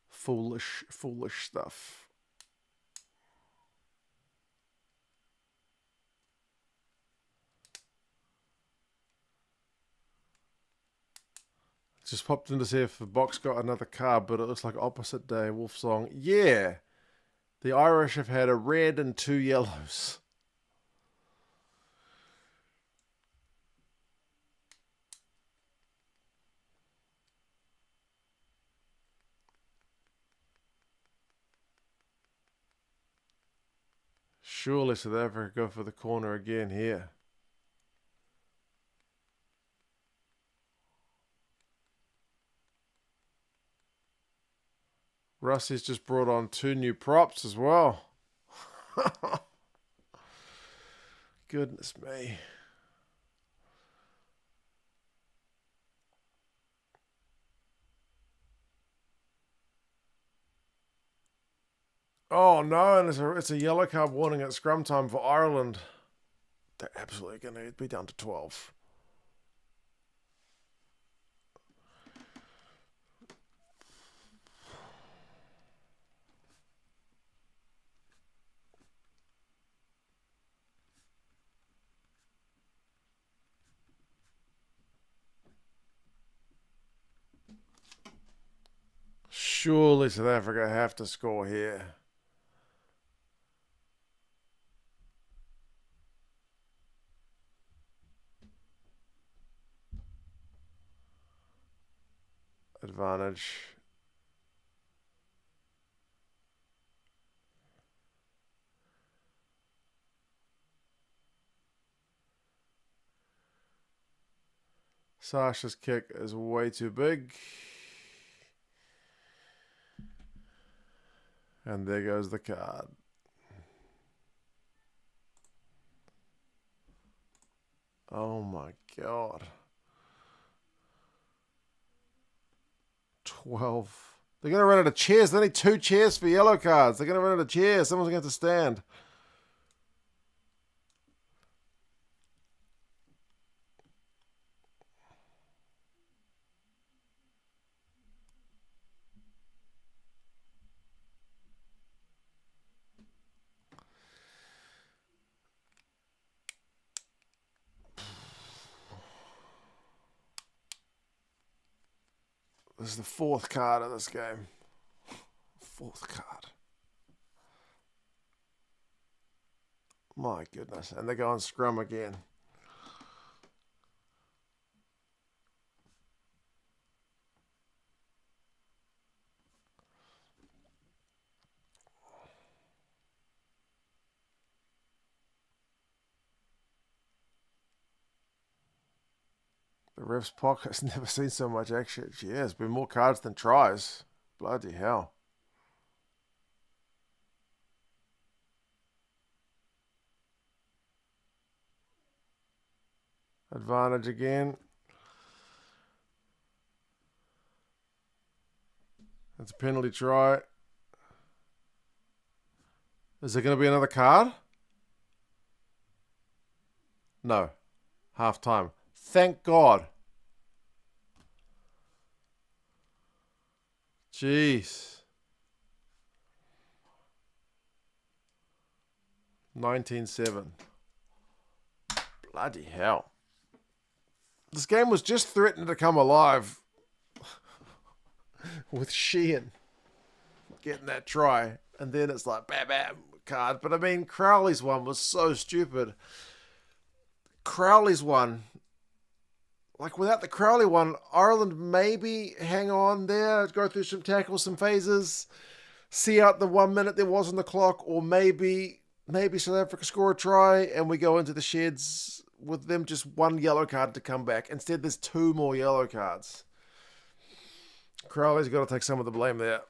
foolish stuff. Just popped in to see if the box got another card, but it looks like opposite day Wolf Song. Yeah. The Irish have had a red and 2 yellows. Surely South Africa go for the corner again here. Russie's just brought on 2 new props as well. Goodness me. Oh no, and it's a yellow card warning at scrum time for Ireland. They're absolutely going to be down to 12. Surely South Africa have to score here. Advantage. Sasha's kick is way too big. And there goes the card. Oh my God. 12. They're going to run out of chairs. They need 2 chairs for yellow cards. They're going to run out of chairs. Someone's going to have to stand. This is the 4th card of this game. 4th card. My goodness. And they go on scrum again. The ref's pocket's never seen so much action. Yeah, there's been more cards than tries. Bloody hell. Advantage again. It's a penalty try. Is there going to be another card? No. Half time. Thank God. Jeez. 19-7. Bloody hell. This game was just threatening to come alive with Sheehan getting that try. And then it's like, bam, bam, card. But I mean, Crowley's one was so stupid. Crowley's one, like without the Crowley one, Ireland maybe hang on there, go through some tackles, some phases, see out the 1 minute there was on the clock, or maybe South Africa score a try and we go into the sheds with them just 1 yellow card to come back. Instead, there's 2 more yellow cards. Crowley's got to take some of the blame there.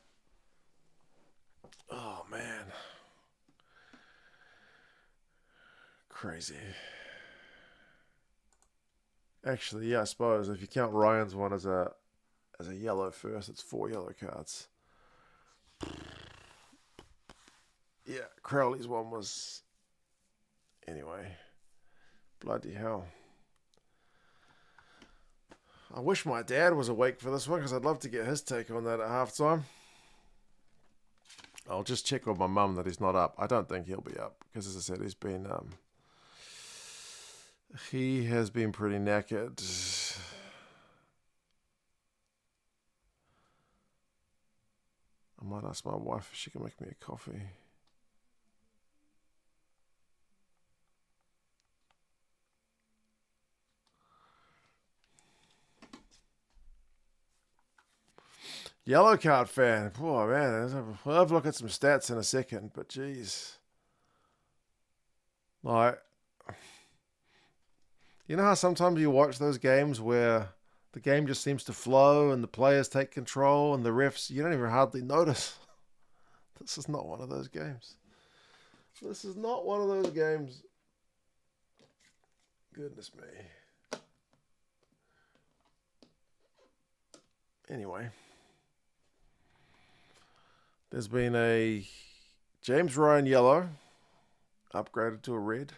Oh, man. Crazy. Actually, yeah, I suppose if you count Ryan's one as a yellow first, it's 4 yellow cards. Yeah, Crowley's one was... Anyway. Bloody hell. I wish my dad was awake for this one because I'd love to get his take on that at halftime. I'll just check with my mum that he's not up. I don't think he'll be up because, as I said, he has been pretty knackered. I might ask my wife if she can make me a coffee. Yellow card fan. Poor man. We'll have a look at some stats in a second, but geez. Like, you know how sometimes you watch those games where the game just seems to flow and the players take control and the refs, you don't even hardly notice. This is not one of those games. This is not one of those games. Goodness me. Anyway. There's been a James Ryan yellow, upgraded to a red.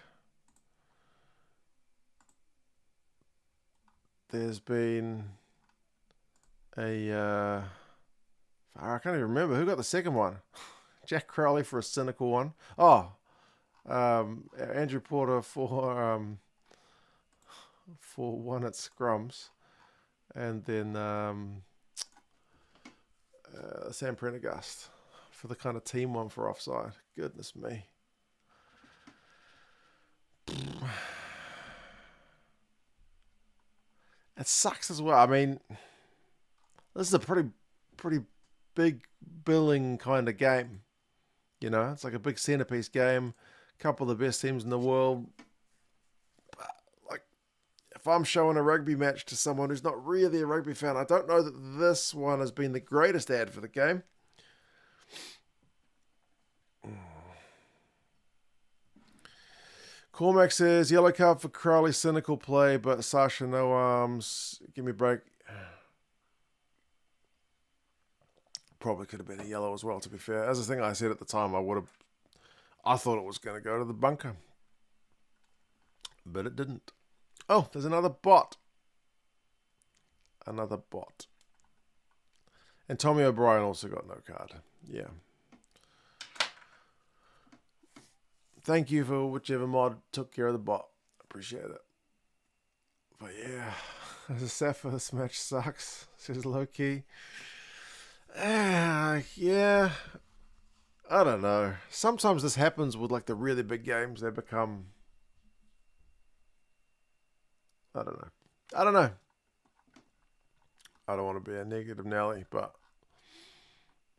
There's been a, I can't even remember. Who got the second one? Jack Crowley for a cynical one. Oh, Andrew Porter for one at scrums. And then Sam Prendergast for the kind of team one for offside. Goodness me. It sucks as well. I mean, This is a pretty big billing kind of game. You know, it's like a big centerpiece game. A couple of the best teams in the world. Like, if I'm showing a rugby match to someone who's not really a rugby fan, I don't know that this one has been the greatest ad for the game. Cormac says, yellow card for Crowley, cynical play, but Sasha no arms. Give me a break. Probably could have been a yellow as well, to be fair. As the thing I said at the time, I thought it was going to go to the bunker. But it didn't. Oh, there's another bot. Another bot. And Tommy O'Brien also got no card. Yeah. Thank you for whichever mod took care of the bot. Appreciate it. But yeah, as a Sappho, this match sucks. Says low key. Yeah. I don't know. Sometimes this happens with like the really big games. They become... I don't know. I don't want to be a negative Nelly, but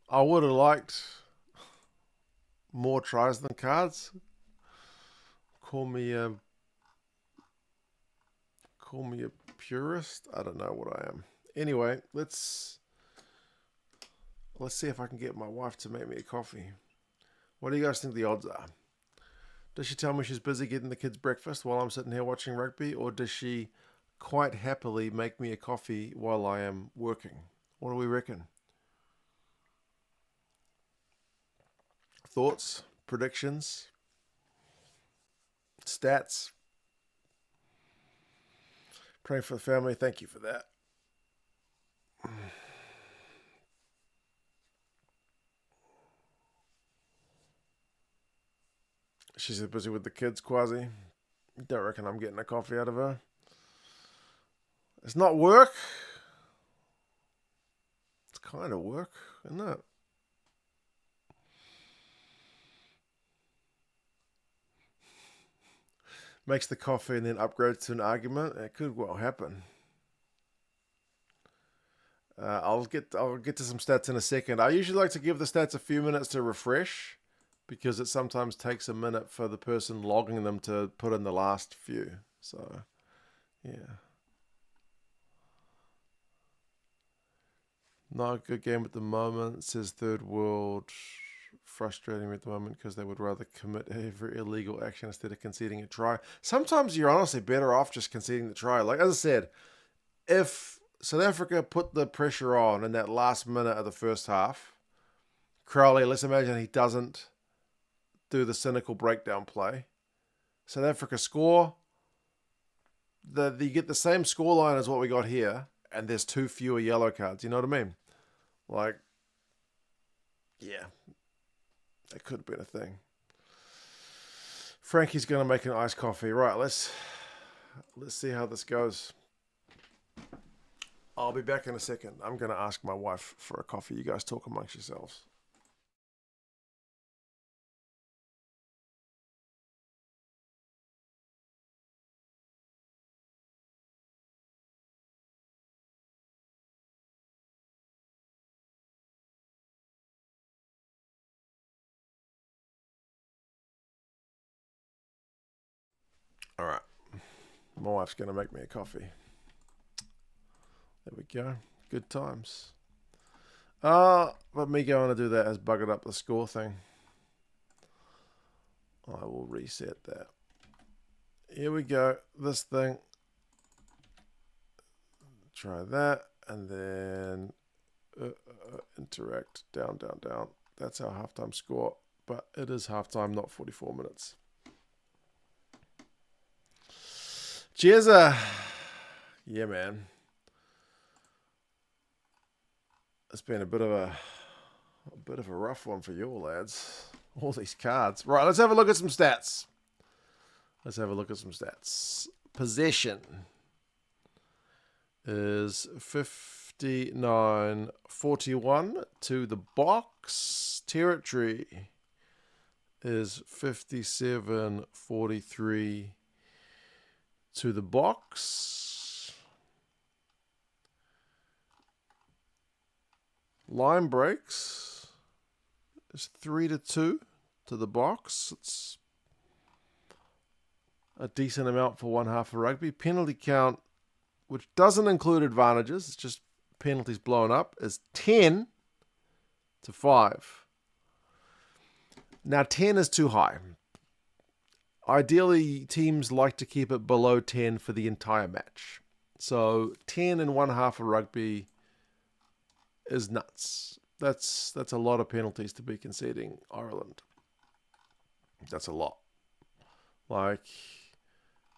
I would have liked more tries than cards. Call me a purist. I don't know what I am. Anyway, let's see if I can get my wife to make me a coffee. What do you guys think the odds are? Does she tell me she's busy getting the kids breakfast while I'm sitting here watching rugby, or does she quite happily make me a coffee while I am working? What do we reckon? Thoughts? Predictions? Stats? Praying for the family. Thank you for that. She's busy with the kids, Quasi. Don't reckon I'm getting a coffee out of her. It's not work. It's kind of work, isn't it? Makes the coffee and then upgrades to an argument. It could well happen. I'll get to some stats in a second. I usually like to give the stats a few minutes to refresh, because it sometimes takes a minute for the person logging them to put in the last few. So, yeah. Not a good game at the moment. It says third world. Frustrating me at the moment because they would rather commit every illegal action instead of conceding a try. Sometimes you're honestly better off just conceding the try. Like, as I said, if South Africa put the pressure on in that last minute of the first half, Crowley, let's imagine he doesn't do the cynical breakdown play. South Africa score. You get the same scoreline as what we got here, and there's 2 fewer yellow cards. You know what I mean? Like, yeah. That could have been a thing. Frankie's going to make an iced coffee. Right, let's see how this goes. I'll be back in a second. I'm going to ask my wife for a coffee. You guys talk amongst yourselves. All right. My wife's going to make me a coffee. There we go. Good times. But me going to do that has buggered up the score thing. I will reset that. Here we go. This thing. Try that. And then interact. Down, down, down. That's our halftime score. But it is halftime, not 44 minutes. Cheers. Yeah, man. It's been a bit of a rough one for you all, lads. All these cards. Right, let's have a look at some stats. Possession is 59-41 to the box. Territory is 57-43 to the box. line breaks is 3-2 to the Boks. It's a decent amount for one half of rugby. Penalty count, which doesn't include advantages, it's just penalties blown up, is 10-5. Now, 10 is too high. Ideally, teams like to keep it below 10 for the entire match. So 10 in one half of rugby is nuts. That's a lot of penalties to be conceding Ireland. That's a lot. Like,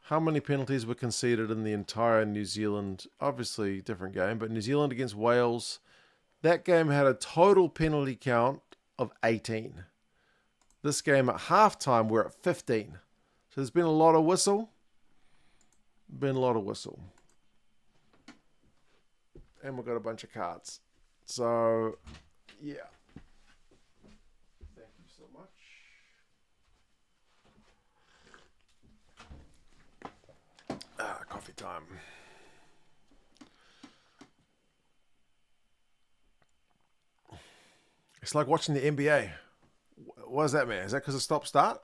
how many penalties were conceded in the entire New Zealand? Obviously, different game, but New Zealand against Wales, that game had a total penalty count of 18. This game at halftime, we're at 15. So there's been a lot of whistle. And we've got a bunch of cards. So, yeah. Thank you so much. Coffee time. It's like watching the NBA. What does that mean? Is that because of stop-start?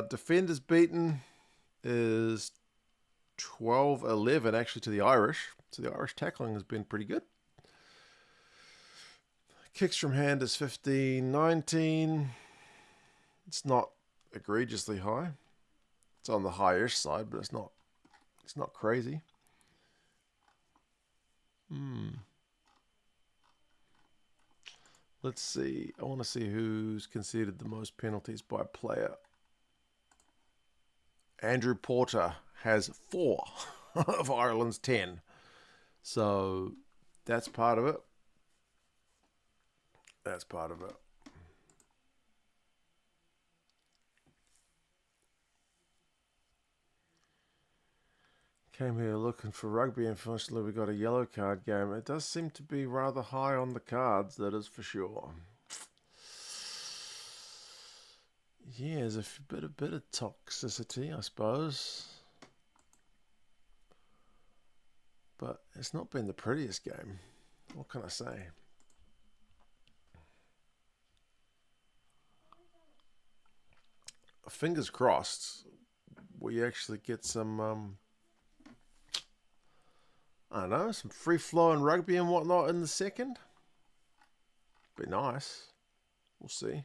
Defenders beaten is 12-11 actually to the Irish. So the Irish tackling has been pretty good. Kicks from hand is 15-19. It's not egregiously high. It's on the high-ish side, but it's not crazy. Let's see. I want to see who's conceded the most penalties by player. Andrew Porter has 4 of Ireland's 10. So that's part of it. Came here looking for rugby. Unfortunately, we got a yellow card game. It does seem to be rather high on the cards, that is for sure. Yeah, there's a bit of toxicity, I suppose. But it's not been the prettiest game. What can I say? Fingers crossed, we actually get some, I don't know, some free-flowing rugby and whatnot in the second. Be nice. We'll see.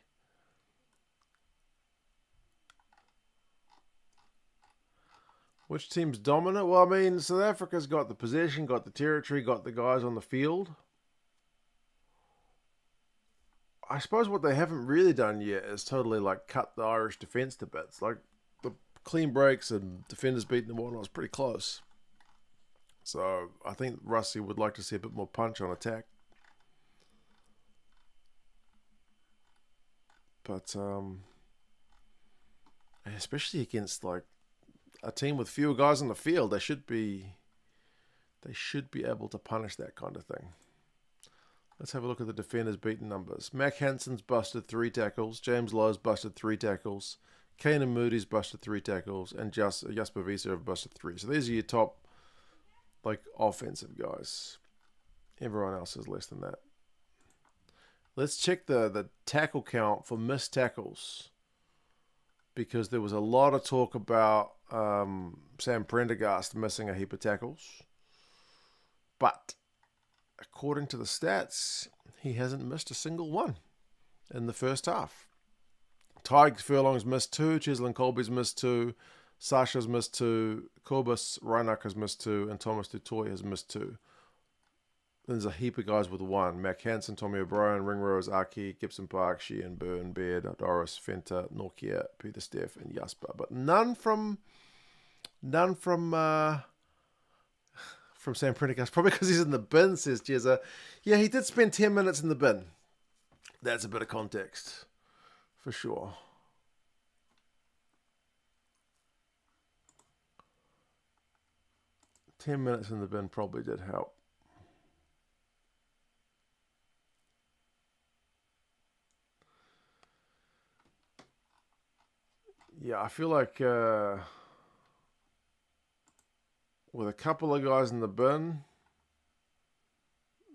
Which team's dominant? Well, I mean, South Africa's got the possession, got the territory, got the guys on the field. I suppose what they haven't really done yet is totally like cut the Irish defence to bits. Like the clean breaks and defenders beating and whatnot was pretty close. So I think Rusty would like to see a bit more punch on attack. But especially against like a team with fewer guys on the field, they should be able to punish that kind of thing. Let's have a look at the defenders beaten numbers. Mac Hansen's busted 3 tackles. James Lowe's busted 3 tackles. Kanan Moody's busted 3 tackles. And Jasper Wiese have busted 3. So these are your top like offensive guys. Everyone else is less than that. Let's check the tackle count for missed tackles, because there was a lot of talk about Sam Prendergast missing a heap of tackles. But according to the stats, he hasn't missed a single one in the first half. Tig Furlong's missed 2, Cheslin Colby's missed 2, Sasha's missed 2, Corbus Reinach has missed 2, and Thomas Dutoy has missed 2. There's a heap of guys with 1. Mac Hansen, Tommy O'Brien, Ringrose, Aki, Gibson Park, Sheehan, Byrne, Baird, Doris, Fenta, Nokia, Peter Steff, and Jasper. But none from Sam Prendergast, probably because he's in the bin, says Jezza. Yeah, he did spend 10 minutes in the bin. That's a bit of context, for sure. "10 minutes in the bin probably did help. Yeah, I feel like with a couple of guys in the bin,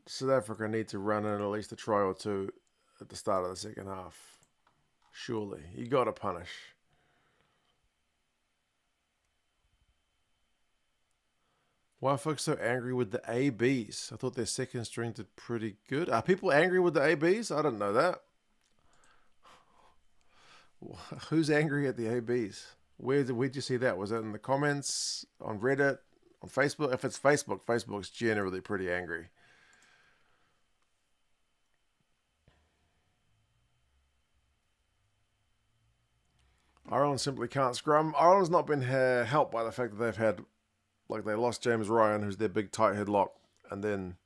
South Africa need to run in at least a try or two at the start of the second half. Surely. You got to punish. Why are folks so angry with the ABs? I thought their second string did pretty good. Are people angry with the ABs? I didn't know that. Who's angry at the ABs? Where'd you see that? Was that in the comments, on Reddit, on Facebook? If it's Facebook, Facebook's generally pretty angry. Ireland simply can't scrum. Ireland's not been helped by the fact that they've had, like, they lost James Ryan, who's their big tight head lock, and then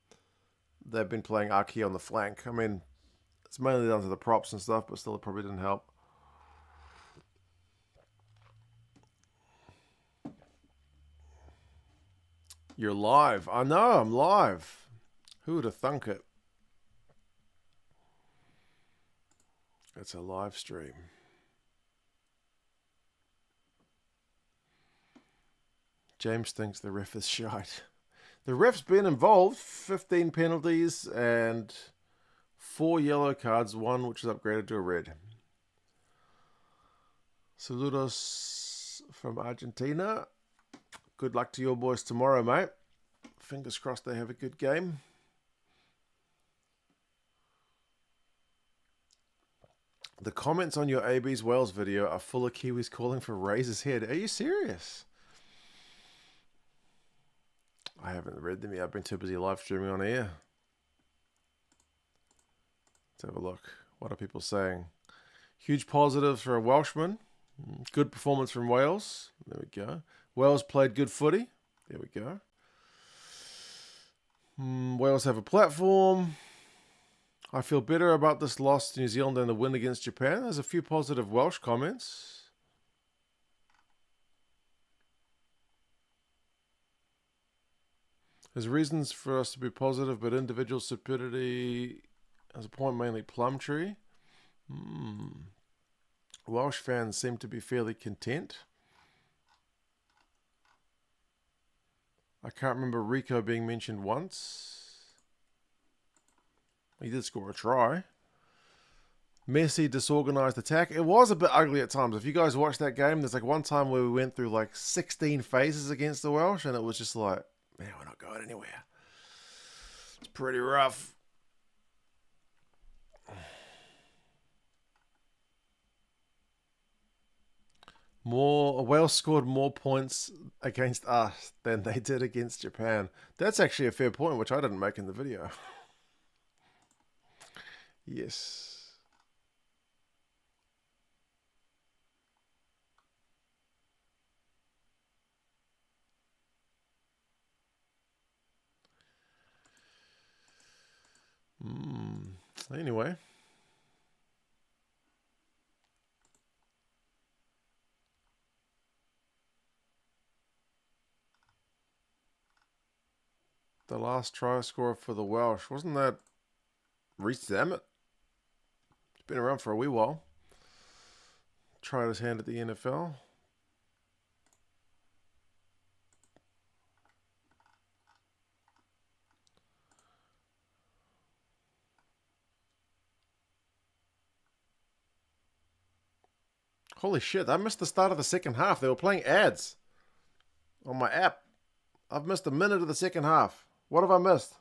they've been playing Aki on the flank. I mean, it's mainly down to the props and stuff, but still it probably didn't help. You're live. I know, I'm live. Who would have thunk it? It's a live stream. James thinks the ref is shite. The ref's been involved. 15 penalties and 4 yellow cards. 1 which is upgraded to a red. Saludos from Argentina. Good luck to your boys tomorrow, mate. Fingers crossed they have a good game. The comments on your AB's Wales video are full of Kiwis calling for Razor's head. Are you serious? I haven't read them yet. I've been too busy live streaming on air. Let's have a look. What are people saying? Huge positives for a Welshman. Good performance from Wales. There we go. Wales played good footy. There we go. Wales have a platform. I feel better about this loss to New Zealand than the win against Japan. There's a few positive Welsh comments. There's reasons for us to be positive, but individual stupidity as a point, mainly Plumtree. Welsh fans seem to be fairly content. I can't remember Rico being mentioned once. He did score a try. Messy, disorganized attack. It was a bit ugly at times. If you guys watched that game, there's like one time where we went through like 16 phases against the Welsh, and it was just like, man, we're not going anywhere. It's pretty rough. Wales scored more points against us than they did against Japan. That's actually a fair point, which I didn't make in the video. Yes. Anyway. The last try scorer for the Welsh. Wasn't that Reece Zammit? He's been around for a wee while. Tried his hand at the NFL. Holy shit, I missed the start of the second half. They were playing ads on my app. I've missed a minute of the second half. What have I missed?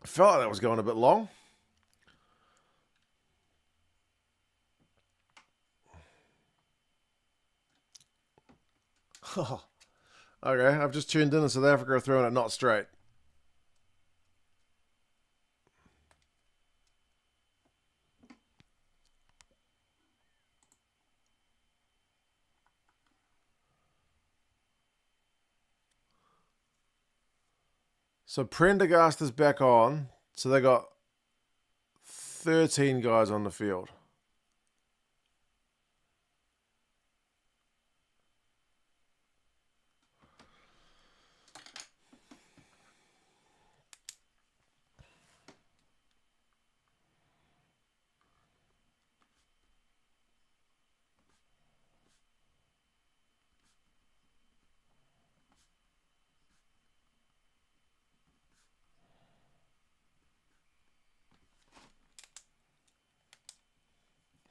I felt like that was going a bit long. Okay, I've just tuned in and South Africa are throwing it not straight. So Prendergast is back on. So they got 13 guys on the field.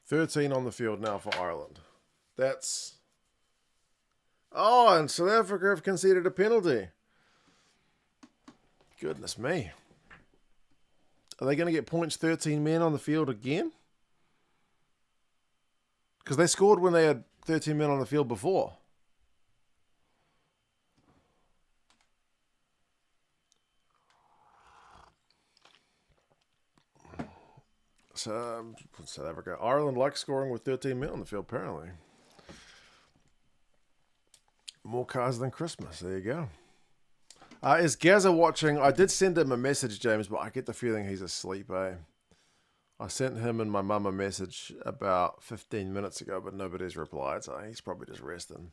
13 on the field now for Ireland. That's... Oh, and South Africa have conceded a penalty. Goodness me. Are they going to get points 13 men on the field again? Because they scored when they had 13 men on the field before. So, South Africa. Ireland likes scoring with 13 men on the field, apparently. More cars than Christmas. There you go. Is Gaza watching? I did send him a message, James, but I get the feeling he's asleep, eh? I sent him and my mum a message about 15 minutes ago, but nobody's replied, so he's probably just resting.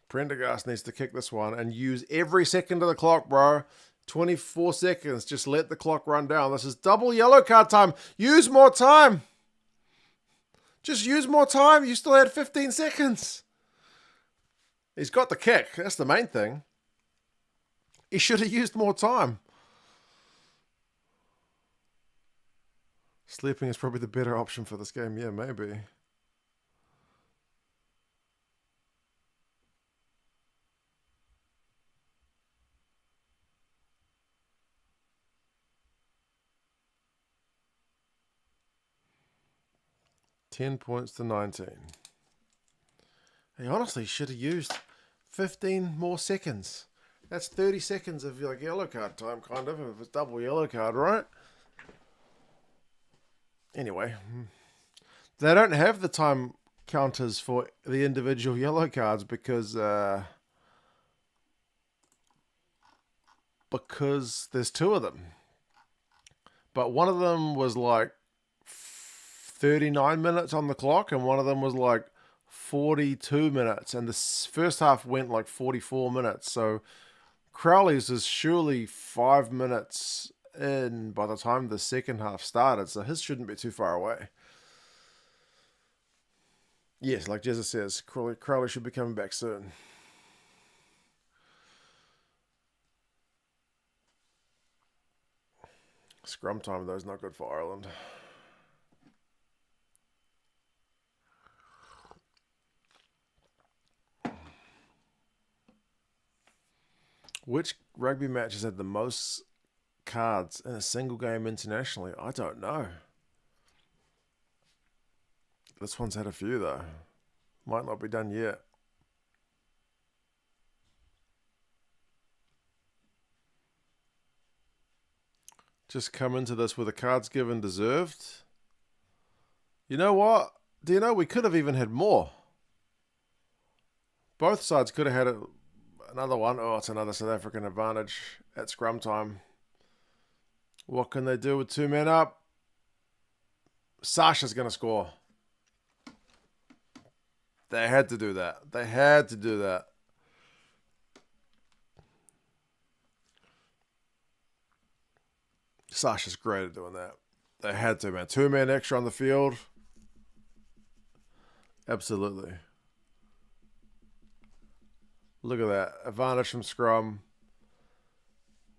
Prendergast needs to kick this one and use every second of the clock, bro. 24 seconds. Just let the clock run down. This is double yellow card time. Use more time. Just use more time. You still had 15 seconds. He's got the kick. That's the main thing. He should have used more time. Sleeping is probably the better option for this game. Yeah, maybe. $10 points to 19. He honestly should have used 15 more seconds. That's 30 seconds of like yellow card time, kind of, if it's double yellow card, right? Anyway, they don't have the time counters for the individual yellow cards because there's two of them. But one of them was like 39 minutes on the clock, and one of them was like 42 minutes, and the first half went like 44 minutes. So Crowley's is surely 5 minutes in by the time the second half started, so his shouldn't be too far away. Yes, like Jezza says, Crowley should be coming back soon. Scrum time, though, is not good for Ireland. Which rugby match has had the most cards in a single game internationally? I don't know. This one's had a few, though. Might not be done yet. Just come into this with the cards given deserved. You know what? Do you know we could have even had more? Both sides could have had another one. Oh, it's another South African advantage at scrum time. What can they do with 2 men up? Sasha's going to score. They had to do that. They had to do that. Sasha's great at doing that. They had to, man. 2 men extra on the field. Absolutely. Look at that. Advantage from scrum.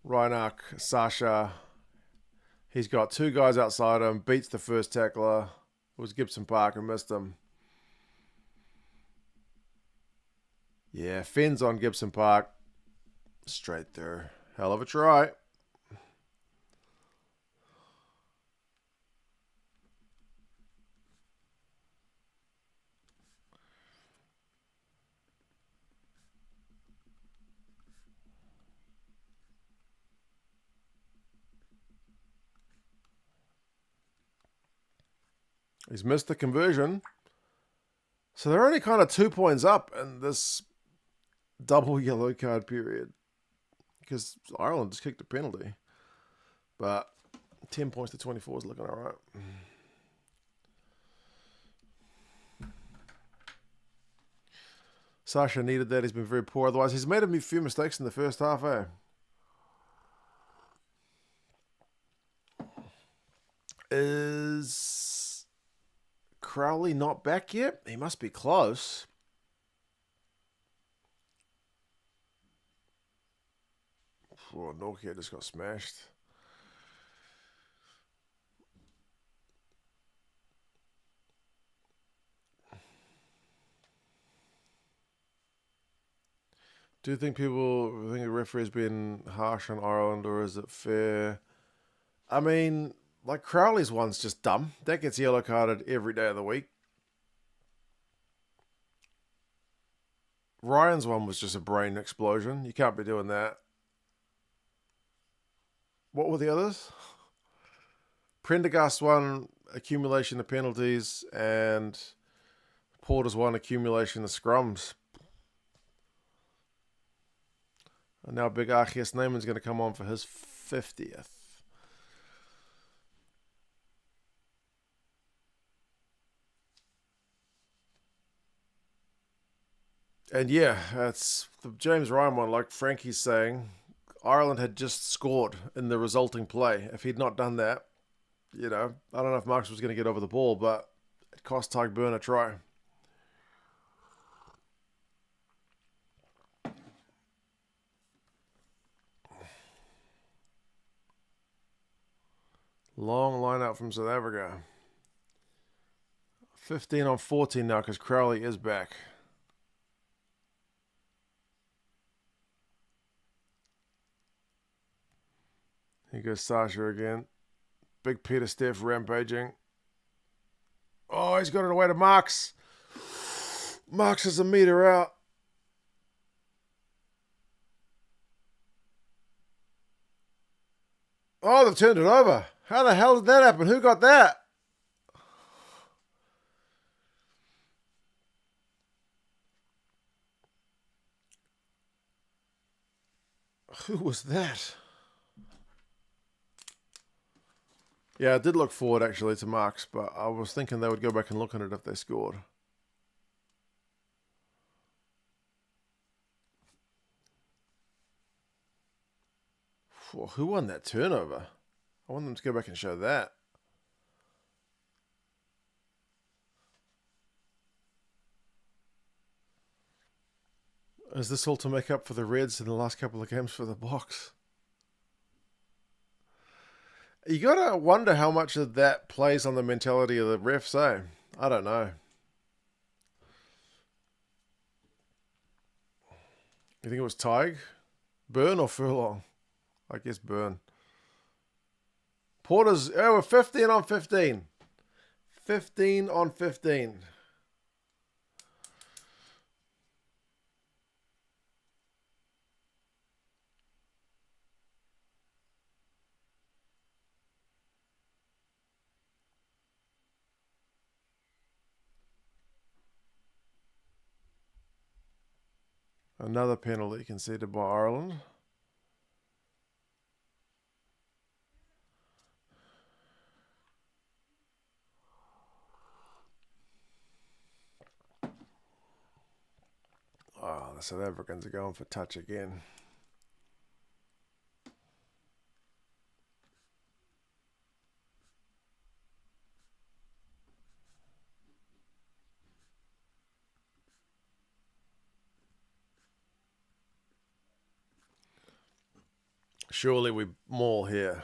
Reinach, Sasha. He's got 2 guys outside him. Beats the first tackler. It was Gibson Park and missed him. Yeah, Fenn's on Gibson Park. Straight there. Hell of a try. He's missed the conversion. So they're only kind of 2 points up in this double yellow card period. Because Ireland just kicked a penalty. But 10 points to 24 is looking all right. Sasha needed that. He's been very poor. Otherwise, he's made a few mistakes in the first half, eh? Is Crowley not back yet? He must be close. Oh, Nokia just got smashed. Do you think the referee's been harsh on Ireland, or is it fair? I mean, like Crowley's one's just dumb. That gets yellow carded every day of the week. Ryan's one was just a brain explosion. You can't be doing that. What were the others? Prendergast one, accumulation of penalties, and Porter's one, accumulation of scrums. And now big Archias Neyman's going to come on for his 50th. And yeah, that's the James Ryan one, like Frankie's saying. Ireland had just scored in the resulting play. If he'd not done that, I don't know if Marks was going to get over the ball, but it cost Tadhg a try. Long line out from South Africa. 15 on 14 now because Crowley is back. Here goes Sasha again. Big Peter Steph rampaging. Oh, he's got it away to Marks. Marks is a meter out. Oh, they've turned it over. How the hell did that happen? Who got that? Who was that? Yeah, I did look forward actually to Marks, but I was thinking they would go back and look at it if they scored. Well, who won that turnover? I want them to go back and show that. Is this all to make up for the Reds in the last couple of games for the Boks? You gotta wonder how much of that plays on the mentality of the refs, eh? I don't know. You think it was Tadhg? Burn or Furlong? I guess Burn. Porter's, we're 15 on 15. 15 on 15. Another penalty conceded by Ireland. Oh, the South Africans are going for touch again. Surely we maul here.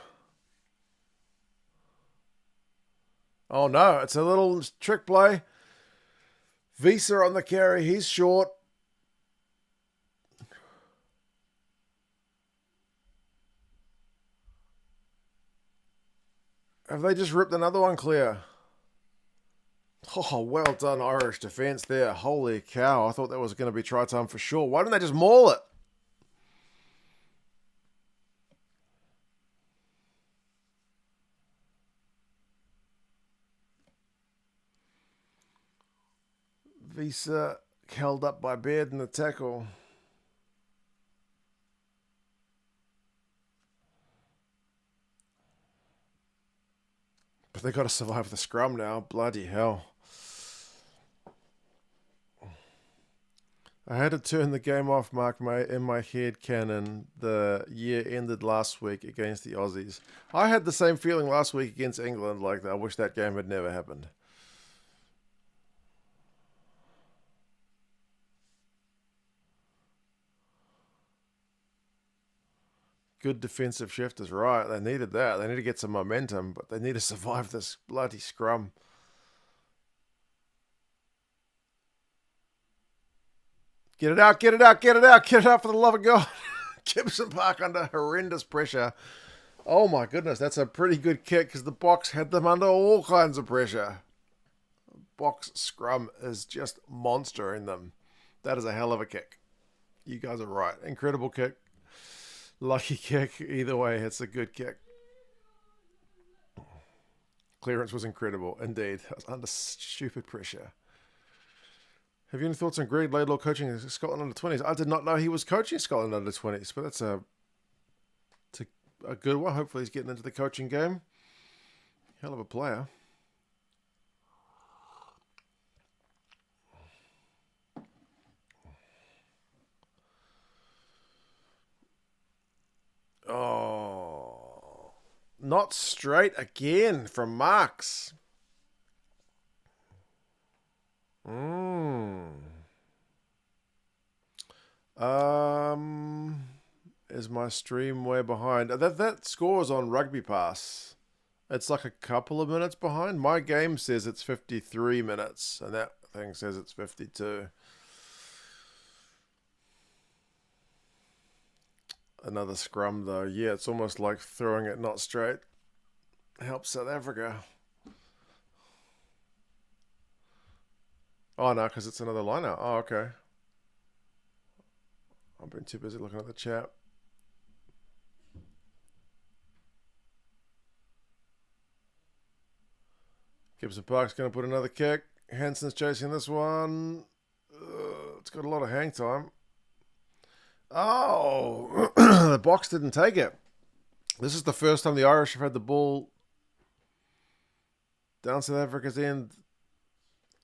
Oh no, it's a little trick play. Visa on the carry, he's short. Have they just ripped another one clear? Oh, well done Irish defence there. Holy cow, I thought that was going to be try time for sure. Why didn't they just maul it? Visa held up by Baird in the tackle. But they got to survive the scrum now. Bloody hell. I had to turn the game off, Mark, in my head canon. The year ended last week against the Aussies. I had the same feeling last week against England. Like, I wish that game had never happened. Good defensive shift is right. They needed that. They need to get some momentum, but they need to survive this bloody scrum. Get it out, get it out, get it out, get it out for the love of God. Gibson Park under horrendous pressure. Oh my goodness, that's a pretty good kick because the Boks had them under all kinds of pressure. Boks scrum is just monster in them. That is a hell of a kick. You guys are right. Incredible kick. Lucky kick. Either way, it's a good kick. Clearance was incredible. Indeed. It was under stupid pressure. Have you any thoughts on Greg Laidlaw coaching Scotland under 20s? I did not know he was coaching Scotland under 20s, but that's a good one. Hopefully he's getting into the coaching game. Hell of a player. Oh, not straight again from Marks. Is my stream way behind? That scores on Rugby Pass. It's like a couple of minutes behind. My game says it's 53 minutes, and that thing says it's 52. Another scrum, though. Yeah, it's almost like throwing it not straight. Helps South Africa. Oh, no, because it's another line out. Oh, okay. I've been too busy looking at the chat. Gibson Park's going to put another kick. Hansen's chasing this one. It's got a lot of hang time. Oh, the Boks didn't take it. This is the first time the Irish have had the ball down South Africa's end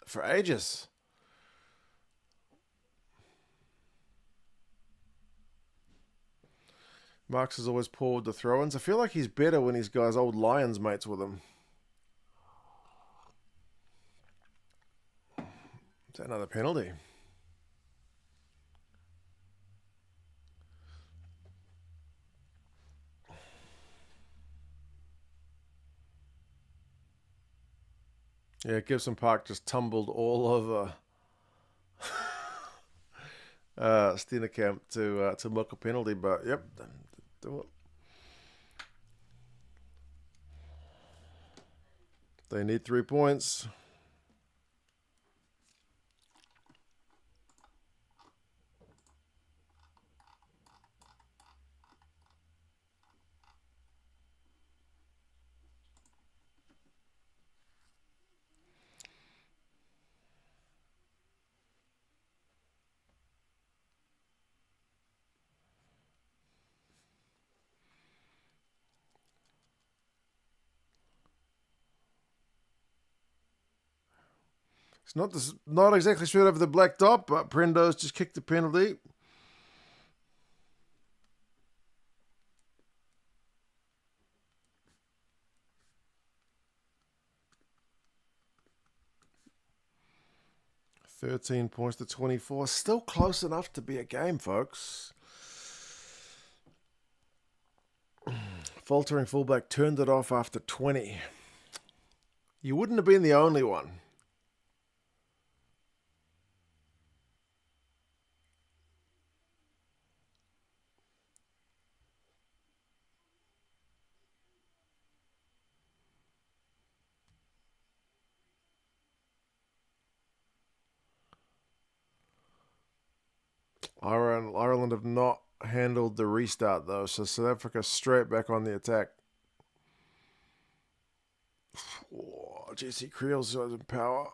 for ages. Marks is always poor with the throw-ins. I feel like he's better when he's got his old Lions mates with him. Is that another penalty? Yeah, Gibson Park just tumbled all over Steenekamp to mock a penalty, but yep, do it. They need 3 points. It's not exactly straight over the black dot, but Prendo's just kicked the penalty. $13 points to 24. Still close enough to be a game, folks. Faltering fullback turned it off after 20. You wouldn't have been the only one. Ireland have not handled the restart, though, so South Africa straight back on the attack. Oh, Jesse Creel's in power.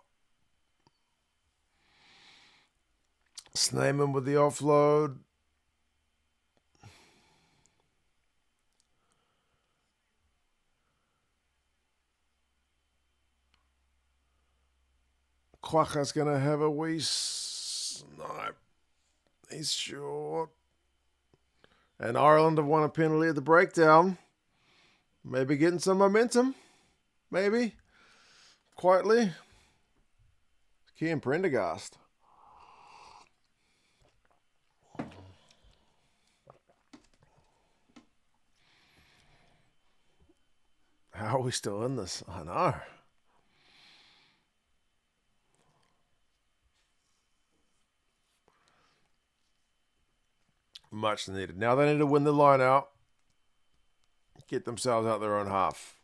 Snyman with the offload. Kwaka's going to have a wee snipe. He's short. And Ireland have won a penalty at the breakdown. Maybe getting some momentum. Maybe. Quietly. Kian Prendergast. How are we still in this? I know. Much needed. Now they need to win the line out. Get themselves out their own half.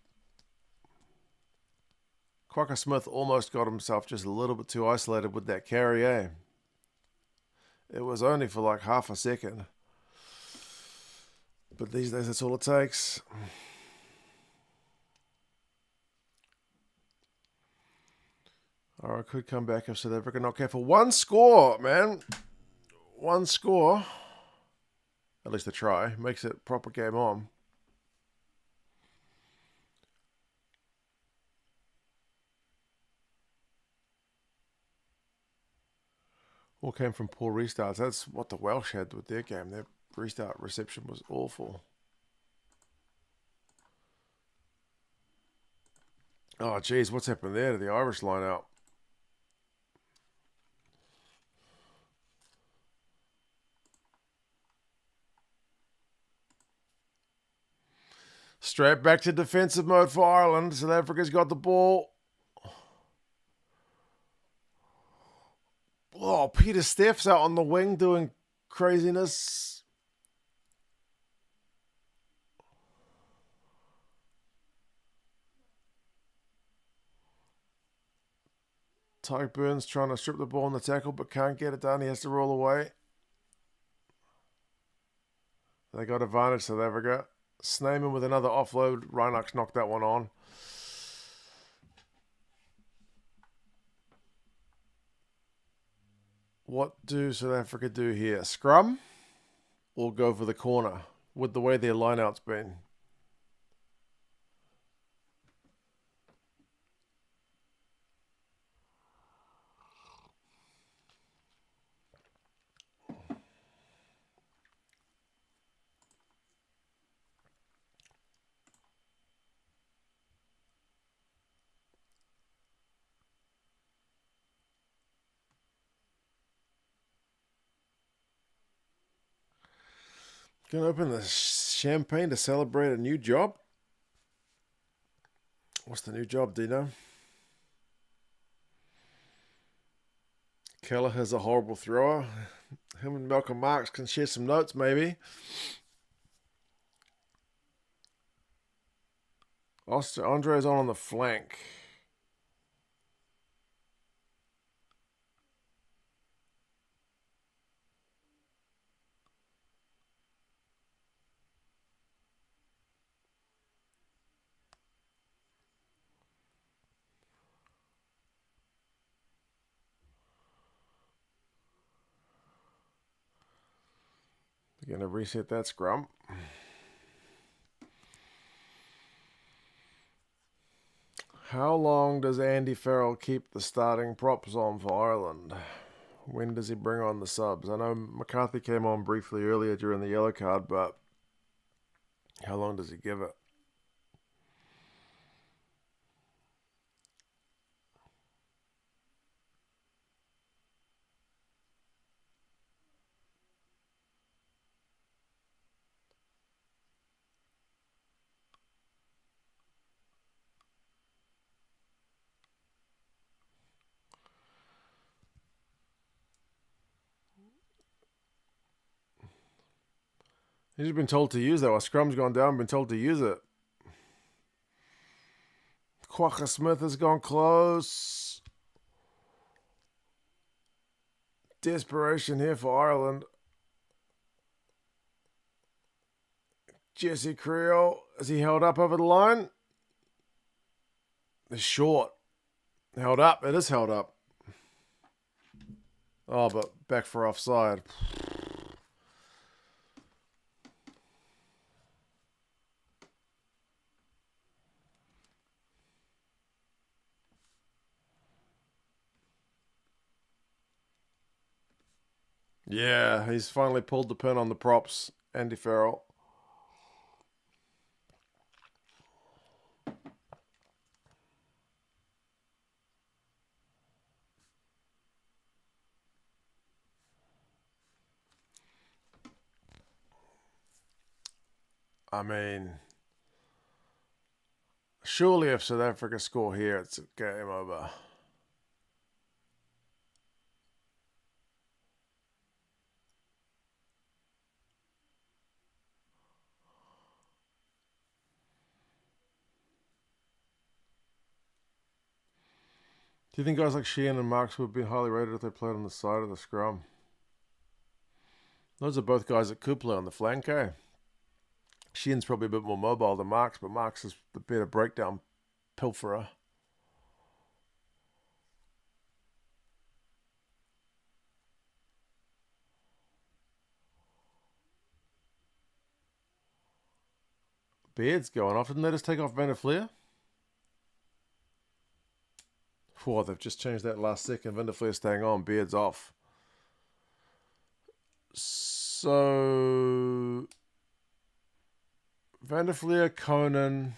Quacker Smith almost got himself just a little bit too isolated with that carry, eh? It was only for like half a second. But these days, that's all it takes. Or I could come back if South Africa not careful. One score, man. One score. At least a try. Makes it proper game on. All came from poor restarts. That's what the Welsh had with their game. Their restart reception was awful. Oh, geez, what's happened there to the Irish line out? Straight back to defensive mode for Ireland. South Africa's got the ball. Oh, Peter Steff's out on the wing doing craziness. Tyke Burns trying to strip the ball in the tackle but can't get it done. He has to roll away. They got advantage, South Africa. Snyman with another offload. Reinach's knocked that one on. What do South Africa do here? Scrum or go for the corner with the way their lineout's been? Gonna open the champagne to celebrate a new job? What's the new job, Dino? Kelleher's a horrible thrower. Him and Malcolm Marks can share some notes, maybe. Andre's on the flank. They're going to reset that scrum. How long does Andy Farrell keep the starting props on for Ireland? When does he bring on the subs? I know McCarthy came on briefly earlier during the yellow card, but how long does he give it? He's just been told to use that. While scrum's gone down, been told to use it. Quacker Smith has gone close. Desperation here for Ireland. Jesse Creel, is he held up over the line? It's short. Held up. It is held up. Oh, but back for offside. Yeah, he's finally pulled the pin on the props, Andy Farrell. I mean, Surely if South Africa score here, it's a game over. Do you think guys like Sheehan and Marks would be highly rated if they played on the side of the scrum? Those are both guys that could play on the flank, eh? Sheehan's probably a bit more mobile than Marks, but Marks is the better breakdown pilferer. Beard's going off. Didn't they just take off Van der Fleer? Whoa, they've just changed that last second. Van der Fleer staying on. Beard's off. So Van der Fleer, Conan.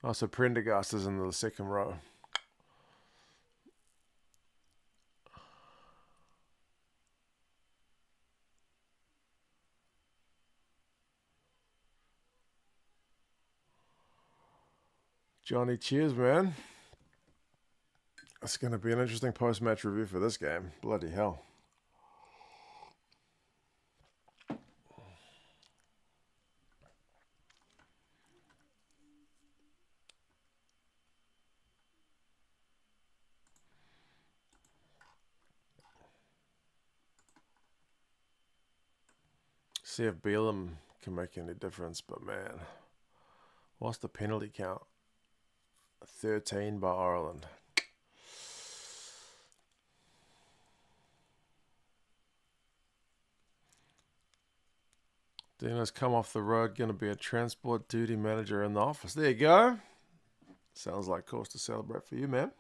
Oh, so Prendergast is in the second row. Johnny, cheers, man. It's going to be an interesting post-match review for this game. Bloody hell. See if Beelum can make any difference, but man, what's the penalty count? 13 by Ireland. Dino's come off the road, going to be a transport duty manager in the office. There you go. Sounds like cause to celebrate for you, man.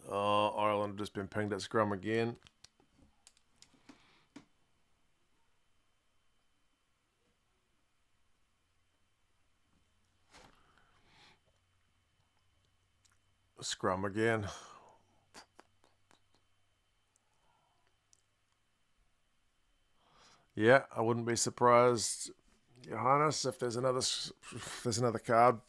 Oh, Ireland have just been pinged at scrum again. Scrum again. Yeah, I wouldn't be surprised, Your Highness, if there's another card.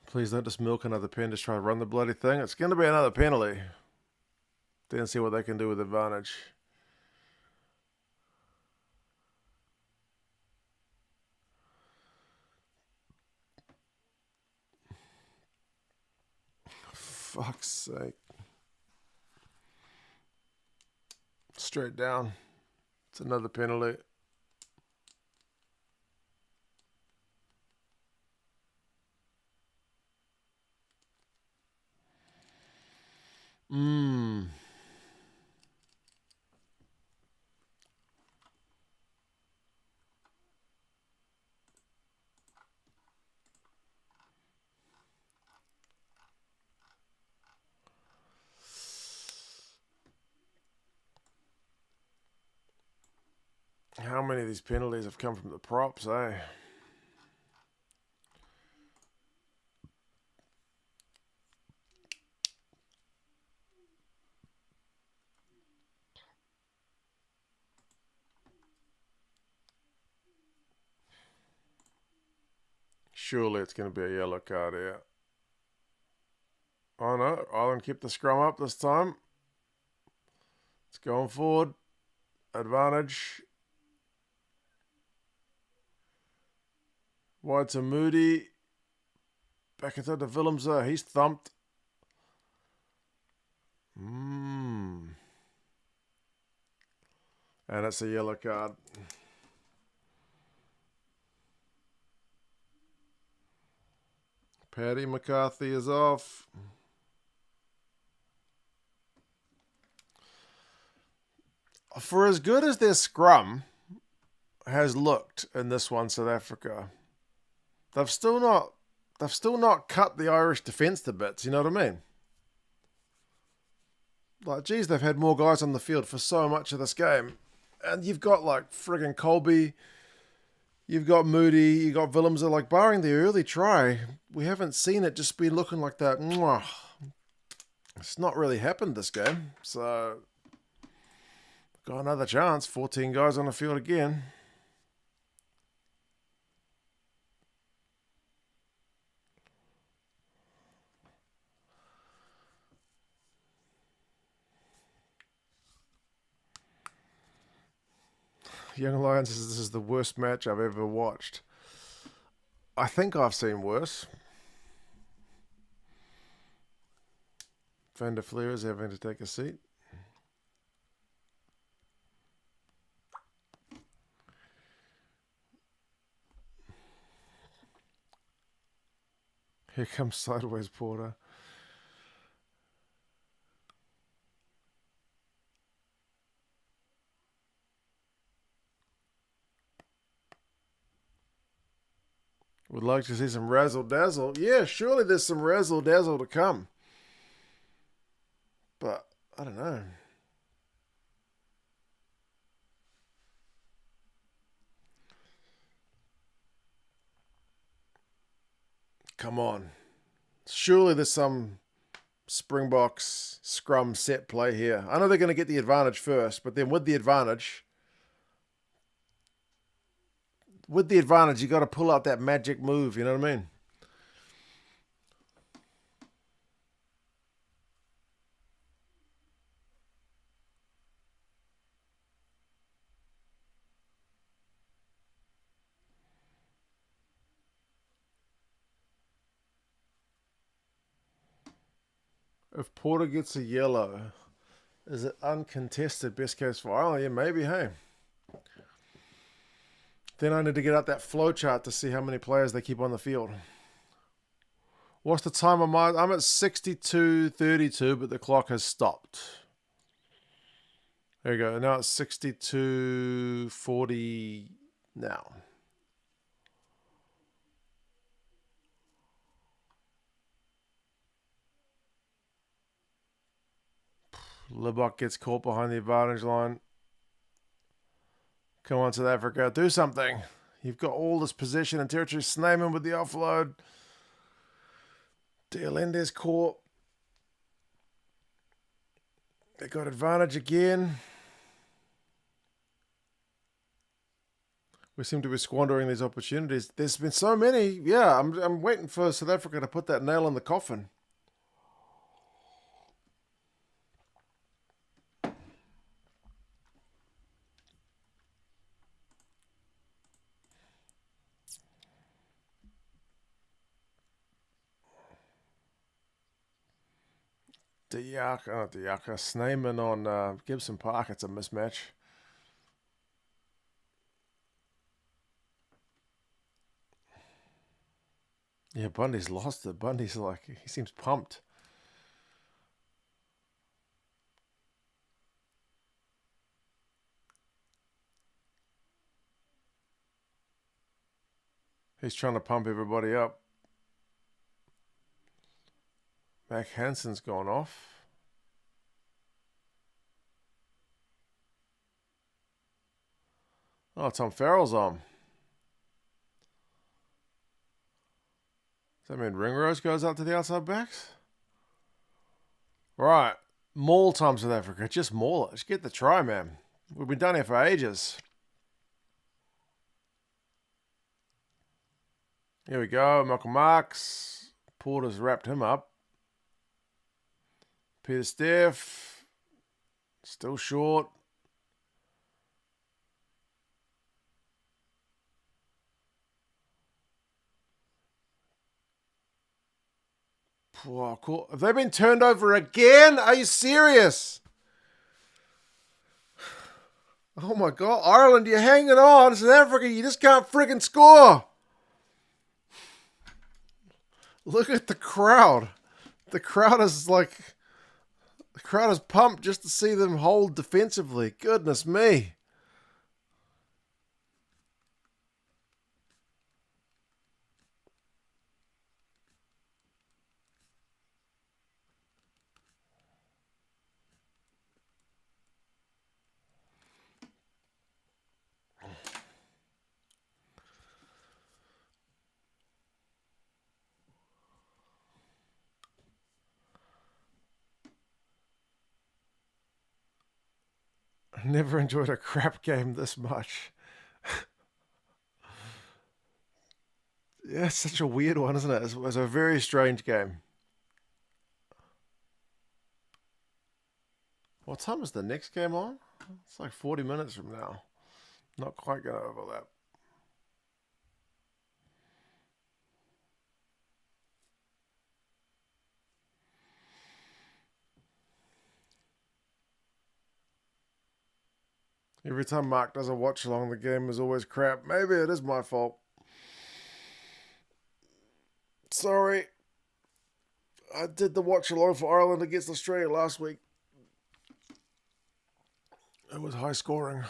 Please don't just milk another pen, just try to run the bloody thing. It's going to be another penalty. Then see what they can do with advantage. Fuck's sake. Straight down. It's another penalty. How many of these penalties have come from the props, eh? Surely it's going to be a yellow card here. Oh no, Ireland kept the scrum up this time. It's going forward. Advantage. Wide to Moody. Back inside to Willemse. He's thumped. And it's a yellow card. Paddy McCarthy is off. For as good as their scrum has looked in this one, South Africa, they've still not cut the Irish defence to bits. You know what I mean? Like, geez, they've had more guys on the field for so much of this game, and you've got like friggin' Colby You've got Moody, you got Willems, like barring the early try, we haven't seen it just be looking like that. Mwah. It's not really happened this game. So, got another chance. 14 guys on the field again. Young Lions says this is the worst match I've ever watched. I think I've seen worse. Van der Fleer is having to take a seat. Here comes Sideways Porter. Would like to see some razzle dazzle. Yeah, surely there's some razzle dazzle to come. But I don't know. Come on. Surely there's some Springboks scrum set play here. I know they're going to get the advantage first, but then with the advantage, you got to pull out that magic move, you know what I mean? If Porter gets a yellow, is it uncontested best case for Ireland? Yeah, maybe, hey. Then I need to get out that flow chart to see how many players they keep on the field. What's the time on my... I'm at 62:32, but the clock has stopped. There you go. Now it's 62:40 now. Libok gets caught behind the advantage line. Come on, South Africa. Do something. You've got all this possession and territory. Snyman with the offload. Dealende's caught. They got advantage again. We seem to be squandering these opportunities. There's been so many. Yeah, I'm waiting for South Africa to put that nail in the coffin. Diaka, Snyman on Gibson Park. It's a mismatch. Yeah, Bundy's lost it. Bundy's like, he seems pumped. He's trying to pump everybody up. Mac Hansen's gone off. Oh, Tom Farrell's on. Does that mean Ringrose goes out to the outside backs? Right. Maul time, South Africa. Just maul it. Just get the try, man. We've been down here for ages. Here we go. Michael Marks. Porter's wrapped him up. Peter Steph. Still short. Oh, cool. Have they been turned over again? Are you serious? Oh my God. Ireland, you're hanging on. South Africa, you just can't friggin' score. Look at the crowd. The crowd is like... The crowd is pumped just to see them hold defensively. Goodness me. I never enjoyed a crap game this much. Yeah, it's such a weird one, isn't it? It was a very strange game. What time is the next game on? It's like 40 minutes from now. Not quite going to overlap. Every time Mark does a watch along, the game is always crap. Maybe it is my fault. Sorry. I did the watch along for Ireland against Australia last week. It was high scoring.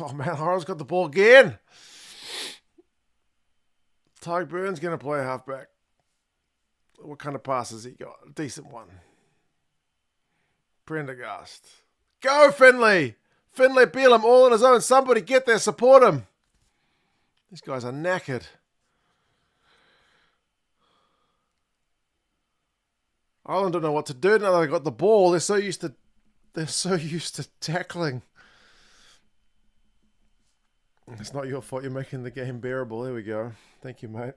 Oh man, Ireland's got the ball again. Tyke Burns going to play halfback. What kind of pass has he got? A decent one. Prendergast. Go, Finlay! Finlay Beelum all on his own. Somebody get there, support him. These guys are knackered. Ireland don't know what to do now they got the ball. They're so used to tackling. It's not your fault. You're making the game bearable. There we go. Thank you, mate.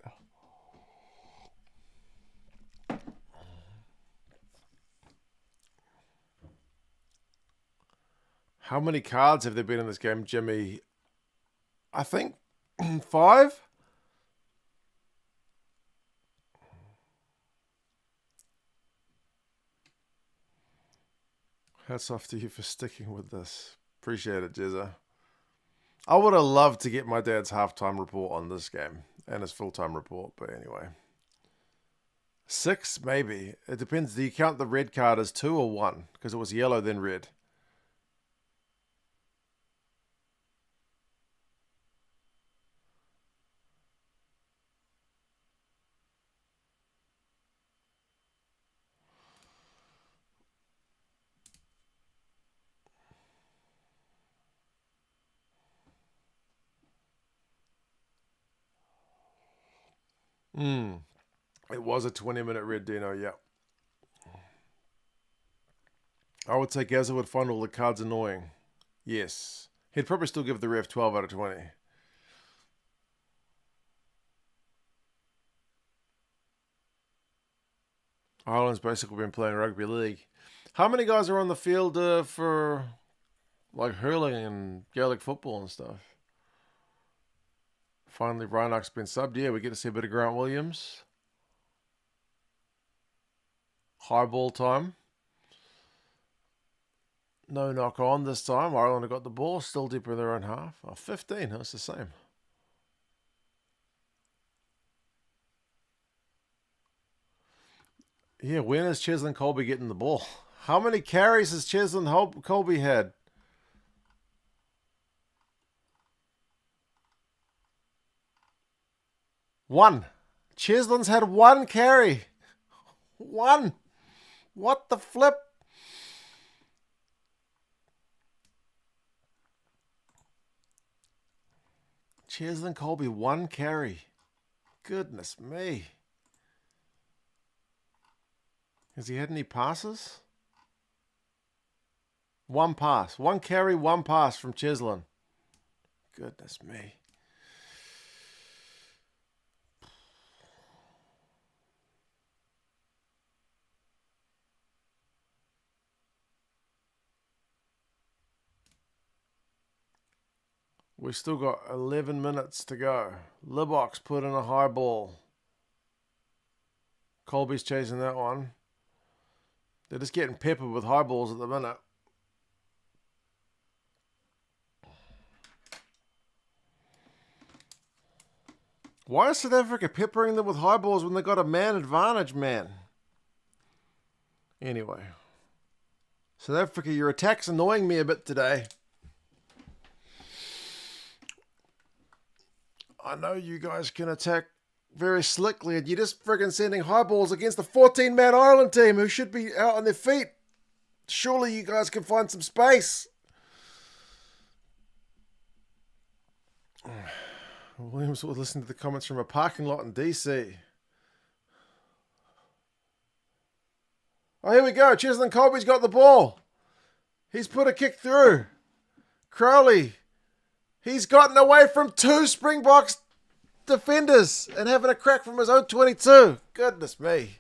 How many cards have there been in this game, Jimmy? I think 5? Hats off to you for sticking with this. Appreciate it, Jezza. I would have loved to get my dad's halftime report on this game and his full-time report, but anyway. 6, maybe. It depends. Do you count the red card as 2 or 1? Because it was yellow, then red. It was a 20-minute red, Dino, yeah. I would say Gazza would find all the cards annoying. Yes. He'd probably still give the ref 12 out of 20. Ireland's basically been playing rugby league. How many guys are on the field for like hurling and Gaelic football and stuff? Finally, Reinach's been subbed. Yeah, we get to see a bit of Grant Williams. High ball time. No knock on this time. Ireland have got the ball. Still deeper in their own half. Oh, 15. That's the same. Yeah, when is Cheslin Colby getting the ball? How many carries has Cheslin Colby had? One. Cheslin's had 1 carry. 1. What the flip? Cheslin Colby, 1 carry. Goodness me. Has he had any passes? 1 pass. 1 carry, 1 pass from Cheslin. Goodness me. We've still got 11 minutes to go. Libox put in a high ball. Colby's chasing that one. They're just getting peppered with high balls at the minute. Why is South Africa peppering them with high balls when they got a man advantage, man? Anyway. South Africa, your attack's annoying me a bit today. I know you guys can attack very slickly, and you're just friggin' sending high balls against the 14-man Ireland team who should be out on their feet. Surely you guys can find some space. Williams was listening to the comments from a parking lot in DC. Oh, here we go. Cheslin Colby's got the ball. He's put a kick through. Crowley. He's gotten away from 2 Springboks defenders and having a crack from his own 22. Goodness me.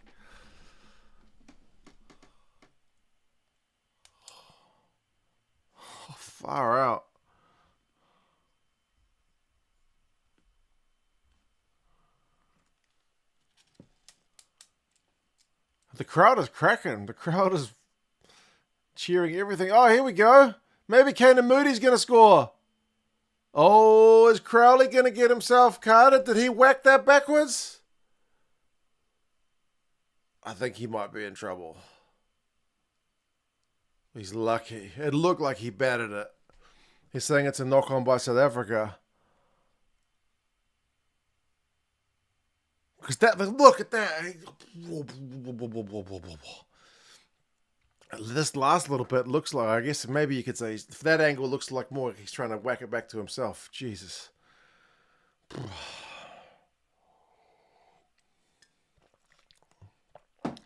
Oh, far out. The crowd is cracking. The crowd is cheering everything. Oh, here we go. Maybe Kanan Moody's going to score. Oh, is Crowley going to get himself carded? Did he whack that backwards? I think he might be in trouble. He's lucky. It looked like he batted it. He's saying it's a knock-on by South Africa. Because that, look at that. This last little bit looks like, I guess maybe you could say, that angle looks like more he's trying to whack it back to himself. Jesus.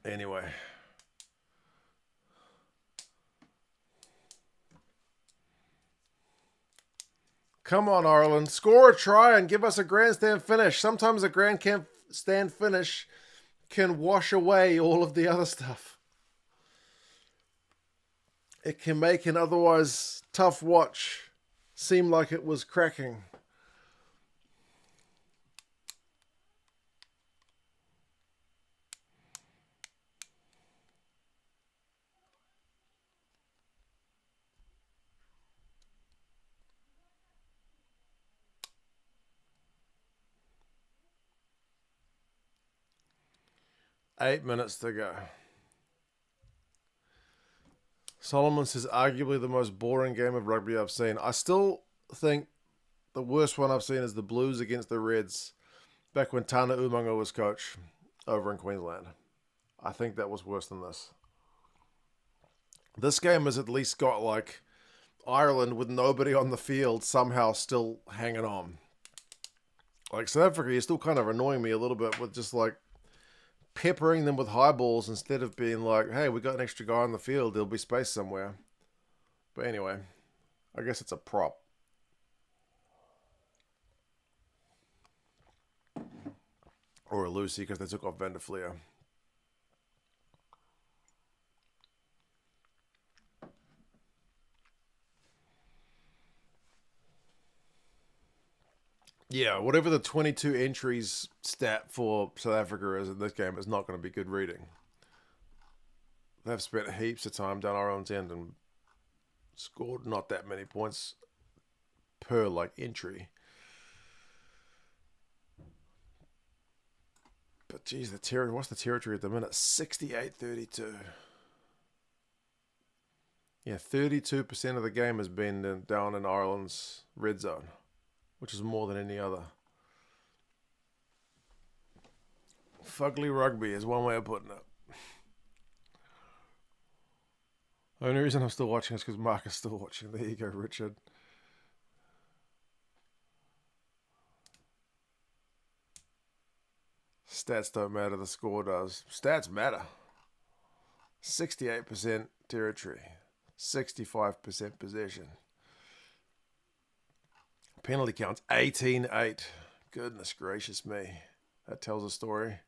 Anyway. Come on, Ireland. Score a try and give us a grandstand finish. Sometimes a grandstand finish can wash away all of the other stuff. It can make an otherwise tough watch seem like it was cracking. Eight minutes to go. Solomon says, arguably the most boring game of rugby I've seen. I still think the worst one I've seen is the Blues against the Reds back when Tana Umaga was coach over in Queensland. I think that was worse than this. This game has at least got like Ireland with nobody on the field somehow still hanging on. Like South Africa, you're still kind of annoying me a little bit with just like peppering them with high balls instead of being like, hey, we got an extra guy on the field, there'll be space somewhere. But anyway, I guess it's a prop. Or a Lucy because they took off Van der Fleer. Yeah, whatever the 22 entries stat for South Africa is in this game is not going to be good reading. They've spent heaps of time down Ireland's end and scored not that many points per like entry. But geez, what's the territory at the minute? 68-32. Yeah, 32% of the game has been down in Ireland's red zone, which is more than any other. Fugly rugby is one way of putting it. The only reason I'm still watching is because Mark is still watching. There you go, Richard. Stats don't matter, the score does. Stats matter. 68% territory. 65% possession. Penalty counts 18-8. Goodness gracious me. That tells a story.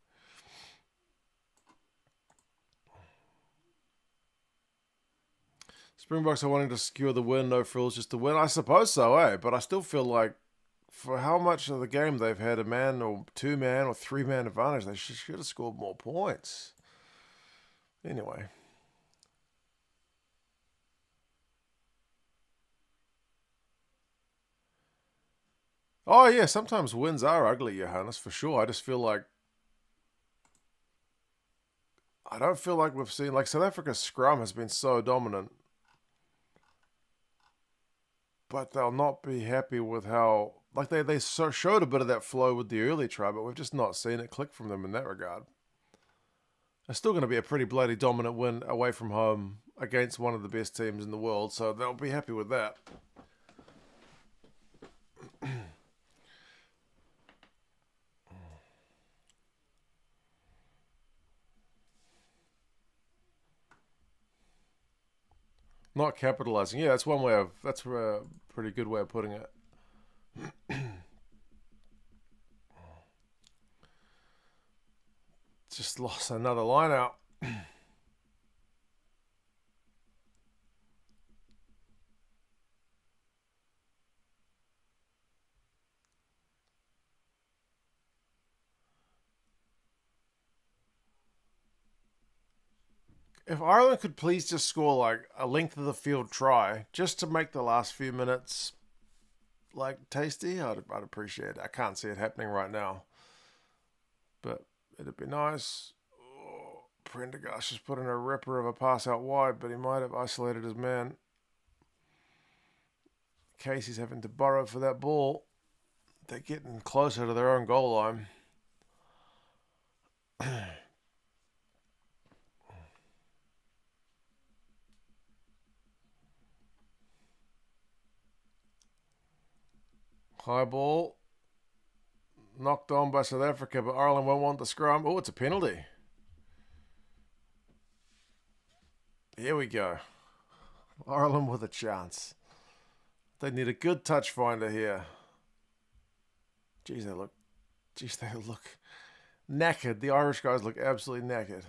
Springboks are wanting to secure the win, no frills, just to win. I suppose so, eh? But I still feel like for how much of the game they've had a man or 2-man or 3-man advantage, they should have scored more points. Anyway. Oh, yeah, sometimes wins are ugly, Johannes, for sure. I just feel like I don't feel like we've seen, like South Africa's scrum has been so dominant. But they'll not be happy with how, like they showed a bit of that flow with the early try, but we've just not seen it click from them in that regard. It's still going to be a pretty bloody dominant win away from home against one of the best teams in the world, so they'll be happy with that. Not capitalizing. Yeah, that's a pretty good way of putting it. Just lost another line out. If Ireland could please just score like a length of the field try, just to make the last few minutes like tasty, I'd appreciate it. I can't see it happening right now, but it'd be nice. Oh, Prendergast just put in a ripper of a pass out wide, but he might have isolated his man. Casey's having to burrow for that ball. They're getting closer to their own goal line. High ball. Knocked on by South Africa, but Ireland won't want the scrum. Oh, it's a penalty. Here we go. Ireland with a chance. They need a good touch finder here. Jeez, they look knackered. The Irish guys look absolutely knackered.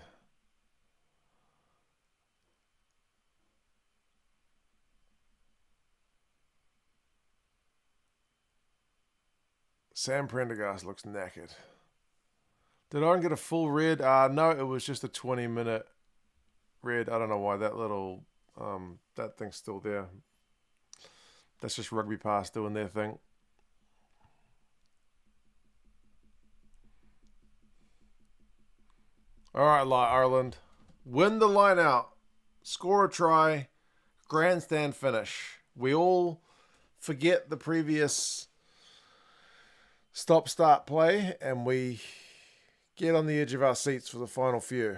Sam Prendergast looks knackered. Did Ireland get a full red? No, it was just a 20-minute red. I don't know why that little that thing's still there. That's just Rugby Pass doing their thing. All right, Ireland. Win the line out. Score a try. Grandstand finish. We all forget the previous stop-start play and we get on the edge of our seats for the final few.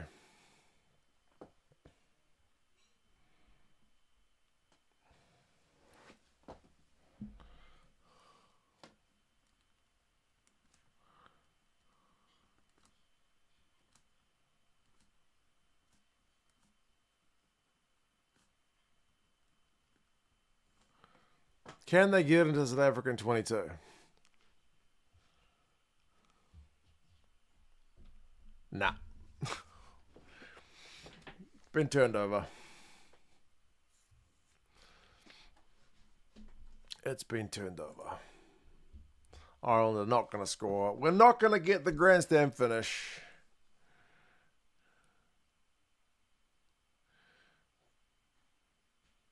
Can they get into South Africa in 22? Nah. Been turned over. It's been turned over. Ireland are not going to score. We're not going to get the grandstand finish.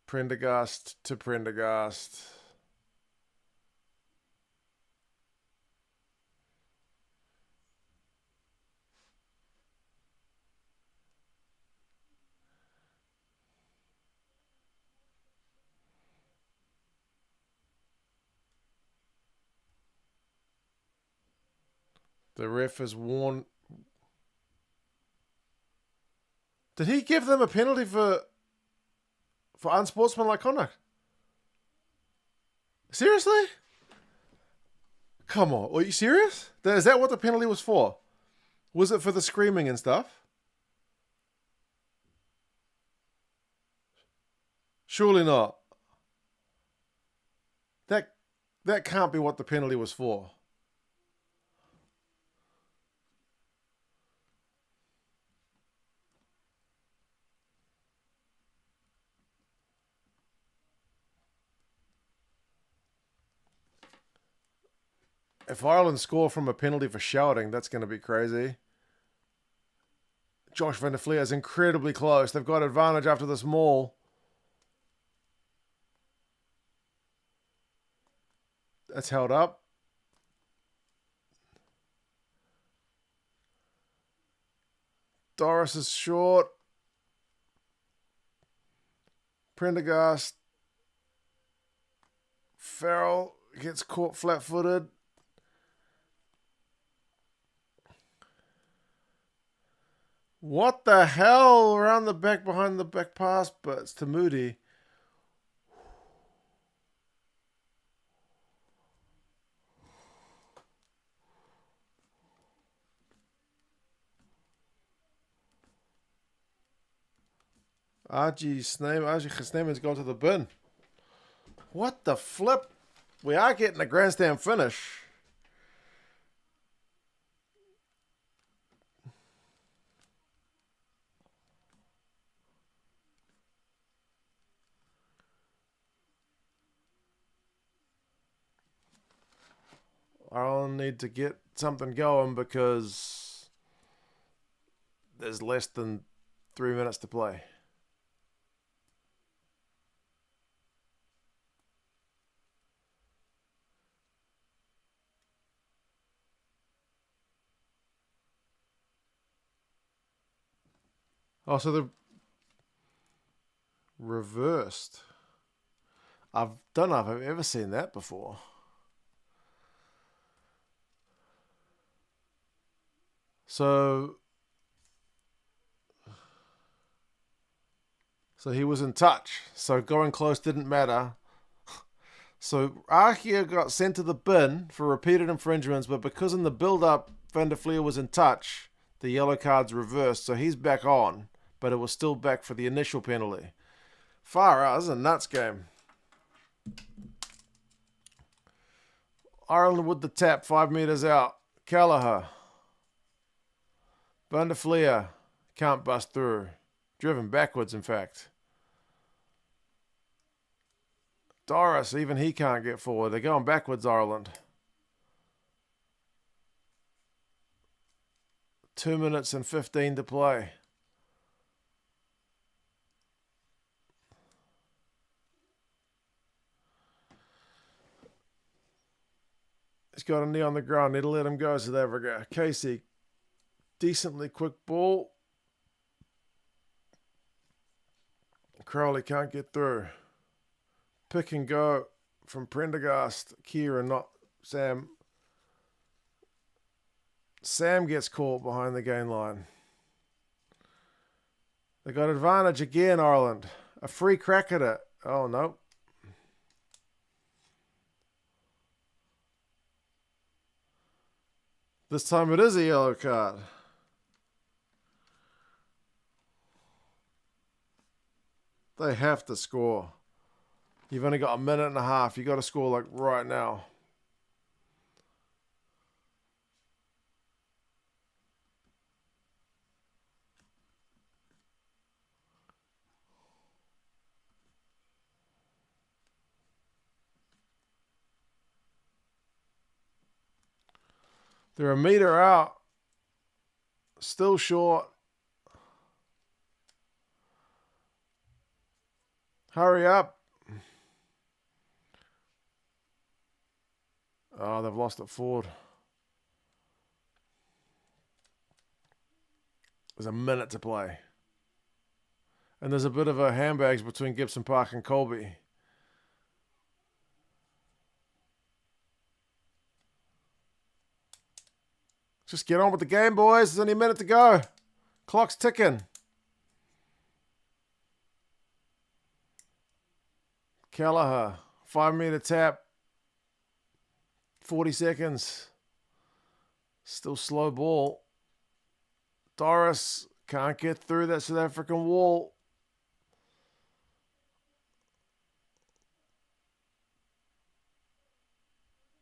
Prendergast to Prendergast. The ref has warned. Did he give them a penalty for unsportsmanlike conduct? Seriously? Come on. Are you serious? Is that what the penalty was for? Was it for the screaming and stuff? Surely not. That can't be what the penalty was for. If Ireland score from a penalty for shouting, that's going to be crazy. Josh van der Fleer is incredibly close. They've got advantage after this maul. That's held up. Doris is short. Prendergast. Farrell gets caught flat-footed. What the hell? Around the back behind the back pass, but it's to Moody. RG Sneeman's gone to the bin. What the flip? We are getting a grandstand finish. I'll need to get something going because there's less than 3 minutes to play. Oh, so they're reversed. I don't know if I've ever seen that before. So he was in touch. So going close didn't matter. So Archia got sent to the bin for repeated infringements, but because in the build-up Van der Fleer was in touch, the yellow card's reversed, so he's back on, but it was still back for the initial penalty. Far out, this is a nuts game. Ireland with the tap, 5 metres out. Callagher. Van der Fleer can't bust through. Driven backwards, in fact. Doris, even he can't get forward. They're going backwards, Ireland. 2 minutes and 15 to play. He's got a knee on the ground. Need to let him go, South Africa. Casey, decently quick ball. Crowley can't get through. Pick and go from Prendergast. Kieran, not Sam. Sam gets caught behind the gain line. They got advantage again, Ireland. A free crack at it. Oh, no. This time it is a yellow card. They have to score. You've only got a minute and a half. You got to score like right now. They're a metre out. Still short. Hurry up. Oh, they've lost it forward. There's a minute to play. And there's a bit of a handbags between Gibson Park and Colby. Just get on with the game, boys. There's only a minute to go. Clock's ticking. Kelleher, 5 metre tap. 40 seconds. Still slow ball. Doris can't get through that South African wall.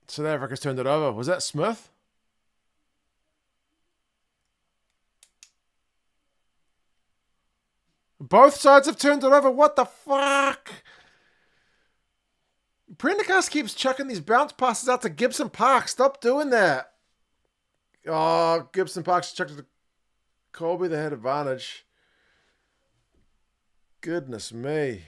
South Africa's turned it over. Was that Smith? Both sides have turned it over. What the fuck? Prendergast keeps chucking these bounce passes out to Gibson Park. Stop doing that. Oh, Gibson Park just chucked it to Colby. They had advantage. Goodness me.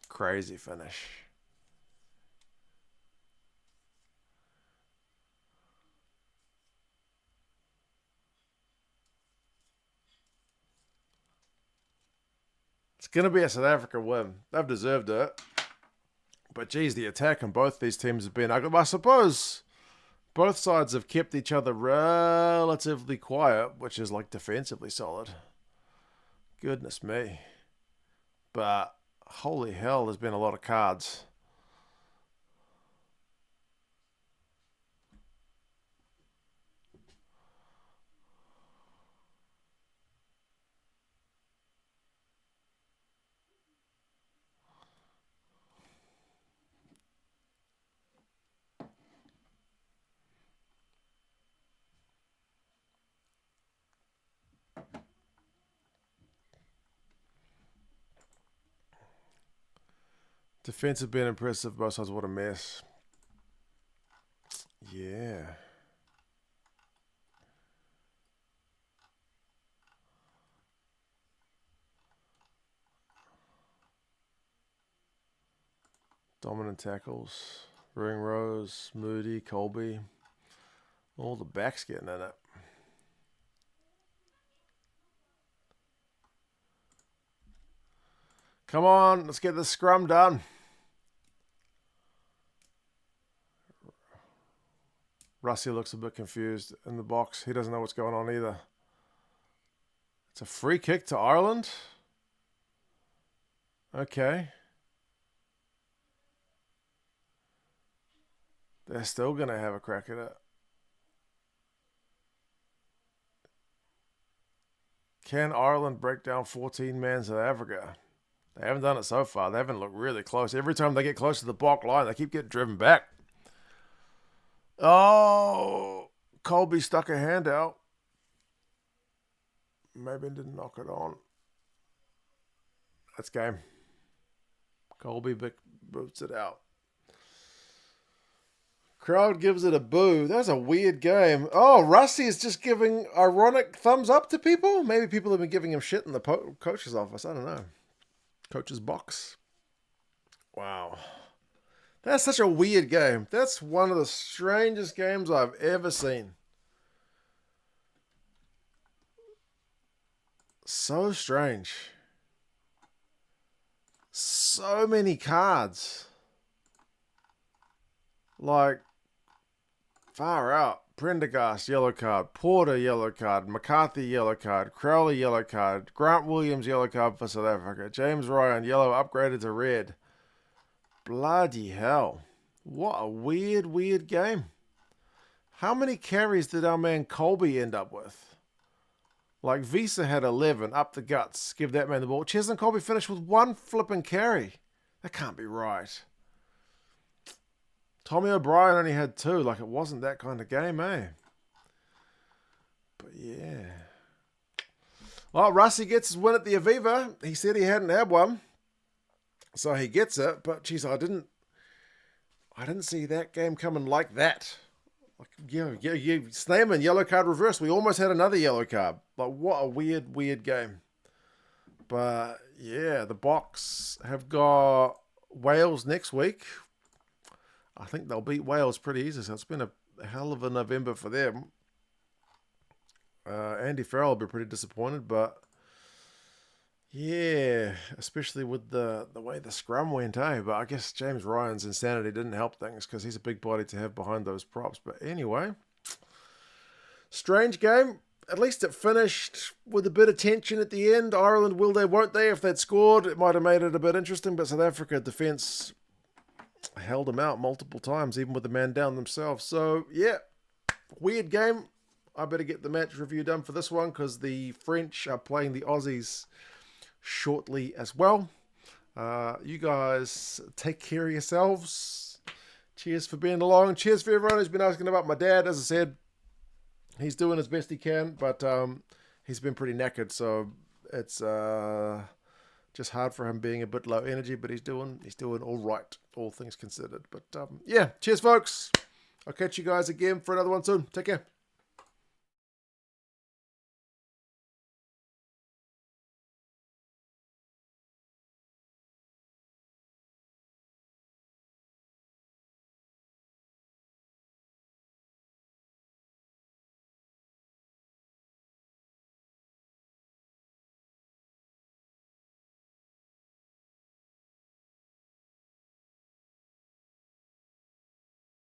Crazy finish. It's going to be a South Africa win. They've deserved it. But geez, the attack on both these teams have been ugly. I suppose both sides have kept each other relatively quiet, which is like defensively solid. Goodness me. But holy hell, there's been a lot of cards. Defense have been impressive. Both sides, what a mess. Yeah. Dominant tackles. Ring Rose, Moody, Colby. All the backs getting in it. Come on, let's get this scrum done. Rusty looks a bit confused in the box. He doesn't know what's going on either. It's a free kick to Ireland. Okay. They're still going to have a crack at it. Can Ireland break down 14 man South Africa? They haven't done it so far. They haven't looked really close. Every time they get close to the block line, they keep getting driven back. Oh, Colby stuck a hand out. Maybe didn't knock it on. That's game. Colby boots it out. Crowd gives it a boo. That's a weird game. Oh, Rusty is just giving ironic thumbs up to people? Maybe people have been giving him shit in the coach's office. I don't know. Coach's box. Wow. That's such a weird game. That's one of the strangest games I've ever seen. So strange. So many cards. Like, far out. Prendergast, yellow card. Porter, yellow card. McCarthy, yellow card. Crowley, yellow card. Grant Williams, yellow card for South Africa. James Ryan, yellow upgraded to red. Bloody hell. What a weird, weird game. How many carries did our man Colby end up with? Like, Visa had 11, up the guts. Give that man the ball. Cheslin Colby finished with one flipping carry. That can't be right. Tommy O'Brien only had 2. Like, it wasn't that kind of game, eh? But, yeah. Well, Rusty gets his win at the Aviva. He said he hadn't had one. So he gets it. But, geez, I didn't see that game coming like that. Like, yeah, Snayman, yellow card reverse. We almost had another yellow card. Like, what a weird, weird game. But, yeah, the Boks have got Wales next week. I think they'll beat Wales pretty easy. So it's been a hell of a November for them. Andy Farrell will be pretty disappointed, but yeah, especially with the way the scrum went, eh? But I guess James Ryan's insanity didn't help things because he's a big body to have behind those props. But anyway, strange game. At least it finished with a bit of tension at the end. Ireland, will they, won't they? If they'd scored, it might have made it a bit interesting. But South Africa defence held them out multiple times, even with the man down themselves. So, yeah, weird game. I better get the match review done for this one because the French are playing the Aussies shortly as well. You guys take care of yourselves. Cheers for being along. Cheers for everyone who's been asking about my dad. As I said, he's doing as best he can, but he's been pretty knackered, so it's just hard for him being a bit low energy, but he's doing all right, all things considered. But yeah, cheers folks. I'll catch you guys again for another one soon. Take care.